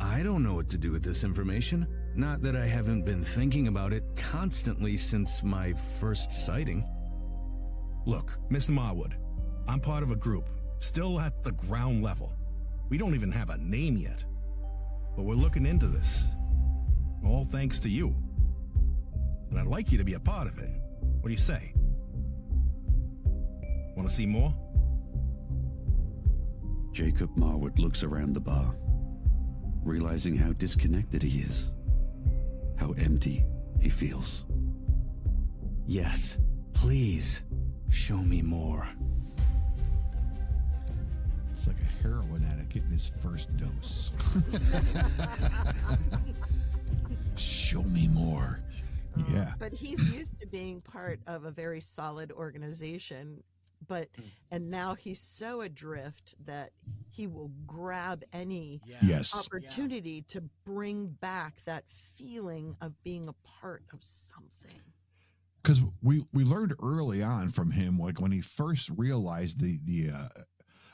I don't know what to do with this information. Not that I haven't been thinking about it constantly since my first sighting. Look, Mr. Marwood, I'm part of a group, still at the ground level. We don't even have a name yet. But we're looking into this. All thanks to you. And I'd like you to be a part of it. What do you say? Want to see more? Jacob Marwood looks around the bar, realizing how disconnected he is, how empty he feels. Yes, please, show me more. It's like a heroin addict getting his first dose. Show me more. Yeah. But he's used to being part of a very solid organization, and now he's so adrift that he will grab any opportunity to bring back that feeling of being a part of something. Because we learned early on from him, like when he first realized the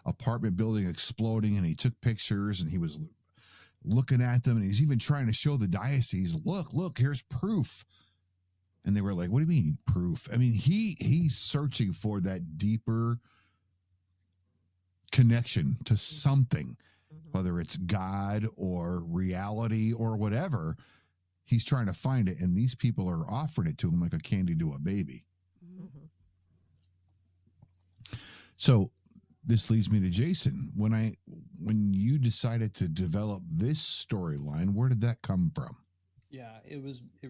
apartment building exploding, and he took pictures and he was looking at them, and he's even trying to show the diocese, look, here's proof. And they were like, what do you mean proof? I mean, he's searching for that deeper connection to something, whether it's God or reality or whatever. He's trying to find it, and these people are offering it to him like a candy to a baby. So this leads me to Jason. When you decided to develop this storyline, where did that come from? Yeah, it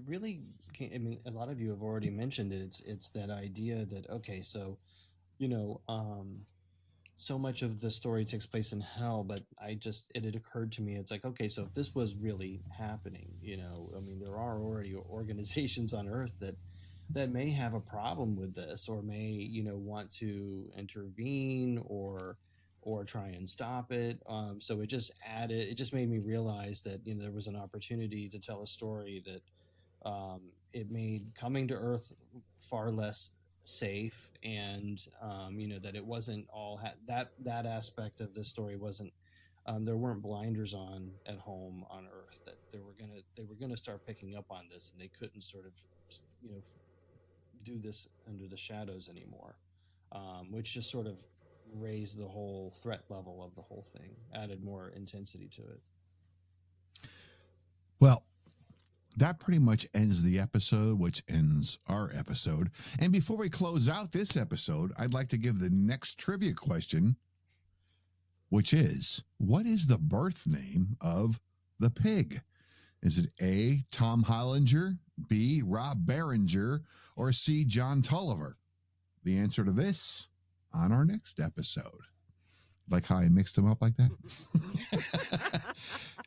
really came, I mean, a lot of you have already mentioned it. It's that idea that, okay, so, so much of the story takes place in hell, but it had occurred to me, it's like, okay, so if this was really happening, I mean, there are already organizations on Earth that may have a problem with this, or may, want to intervene or try and stop it. So it just made me realize that, there was an opportunity to tell a story that it made coming to Earth far less safe, and that it wasn't all that aspect of the story wasn't there weren't blinders on at home on Earth, that they were gonna start picking up on this, and they couldn't sort of do this under the shadows anymore, which just sort of raised the whole threat level of the whole thing, added more intensity to it. Well, that pretty much ends the episode, which ends our episode. And before we close out this episode, I'd like to give the next trivia question, which is, what is the birth name of the pig? Is it A, Tom Hollinger, B, Rob Berenger, or C, John Tulliver? The answer to this on our next episode. Like how I mixed them up like that?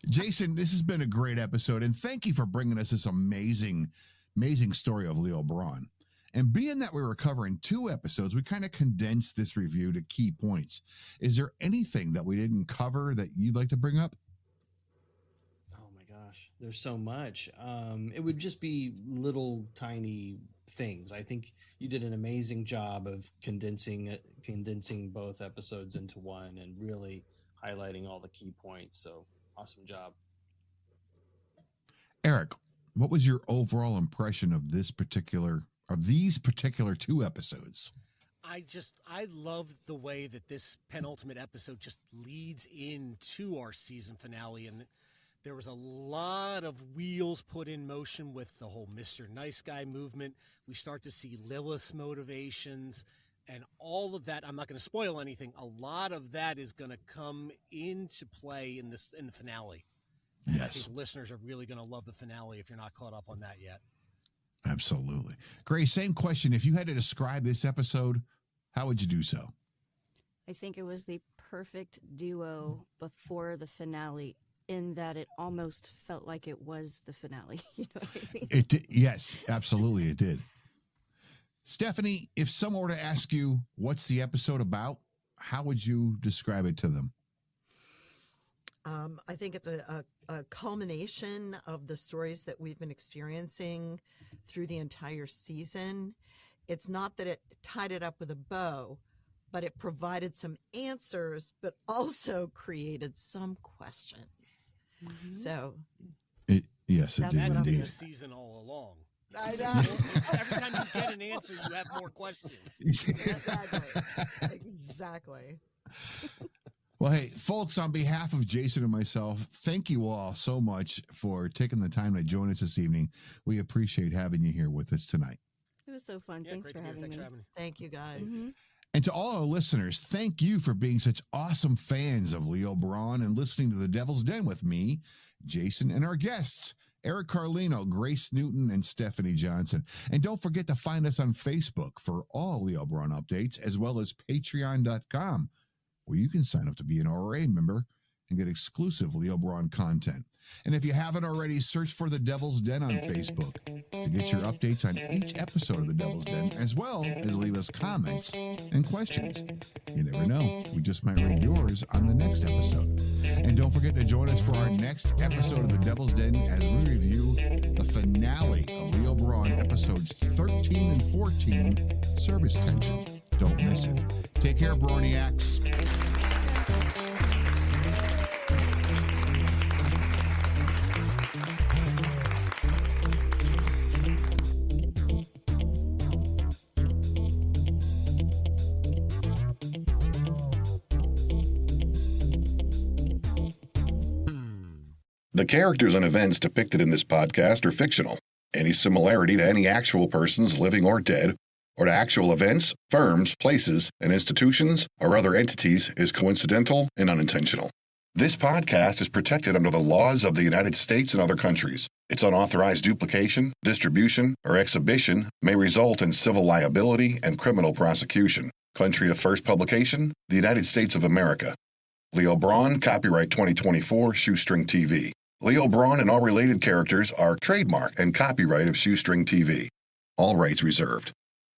Jason, this has been a great episode, and thank you for bringing us this amazing story of Leo Brawn. And being that we were covering 2 episodes, we kind of condensed this review to key points. Is there anything that we didn't cover that you'd like to bring up? Oh my gosh, there's so much. It would just be little tiny things. I think you did an amazing job of condensing both episodes into one and really highlighting all the key points. So awesome job. Eric, what was your overall impression of these particular 2 episodes? I love the way that this penultimate episode just leads into our season finale, and there was a lot of wheels put in motion with the whole Mr. Nice Guy movement. We start to see Lilith's motivations and all of that. I'm not going to spoil anything. A lot of that is going to come into play in the finale. And yes. I think listeners are really going to love the finale if you're not caught up on that yet. Absolutely. Grace, same question. If you had to describe this episode, how would you do so? I think it was the perfect duo before the finale, in that it almost felt like it was the finale. You know what I mean? It did. Yes, absolutely, it did. Stephanie, if someone were to ask you what's the episode about, how would you describe it to them? I think it's a culmination of the stories that we've been experiencing through the entire season. It's not that it tied it up with a bow, but it provided some answers, but also created some questions. Mm-hmm. So, yes, it did that's indeed. been the season all along. I know. Every time you get an answer, you have more questions. Exactly. Well, hey, folks, on behalf of Jason and myself, thank you all so much for taking the time to join us this evening. We appreciate having you here with us tonight. It was so fun. Yeah, Thanks for having me. Thank you, guys. Mm-hmm. And to all our listeners, thank you for being such awesome fans of Leo Brawn and listening to The Devil's Den with me, Jason, and our guests, Eric Carlino, Grace Newton, and Stephanie Johnson. And don't forget to find us on Facebook for all Leo Brawn updates, as well as patreon.com, where you can sign up to be an RA member and get exclusive Leo Brawn content. And if you haven't already, search for The Devil's Den on Facebook to get your updates on each episode of The Devil's Den, as well as leave us comments and questions. You never know, we just might read yours on the next episode. And don't forget to join us for our next episode of The Devil's Den as we review the finale of Leo Brawn, episodes 13 and 14, Service Tension. Don't miss it. Take care, Brawniacs. The characters and events depicted in this podcast are fictional. Any similarity to any actual persons, living or dead, or to actual events, firms, places, and institutions, or other entities is coincidental and unintentional. This podcast is protected under the laws of the United States and other countries. Its unauthorized duplication, distribution, or exhibition may result in civil liability and criminal prosecution. Country of first publication, the United States of America. Leo Brawn, copyright 2024, Shoestring TV. Leo Brawn and all related characters are trademark and copyright of Shoestring TV. All rights reserved.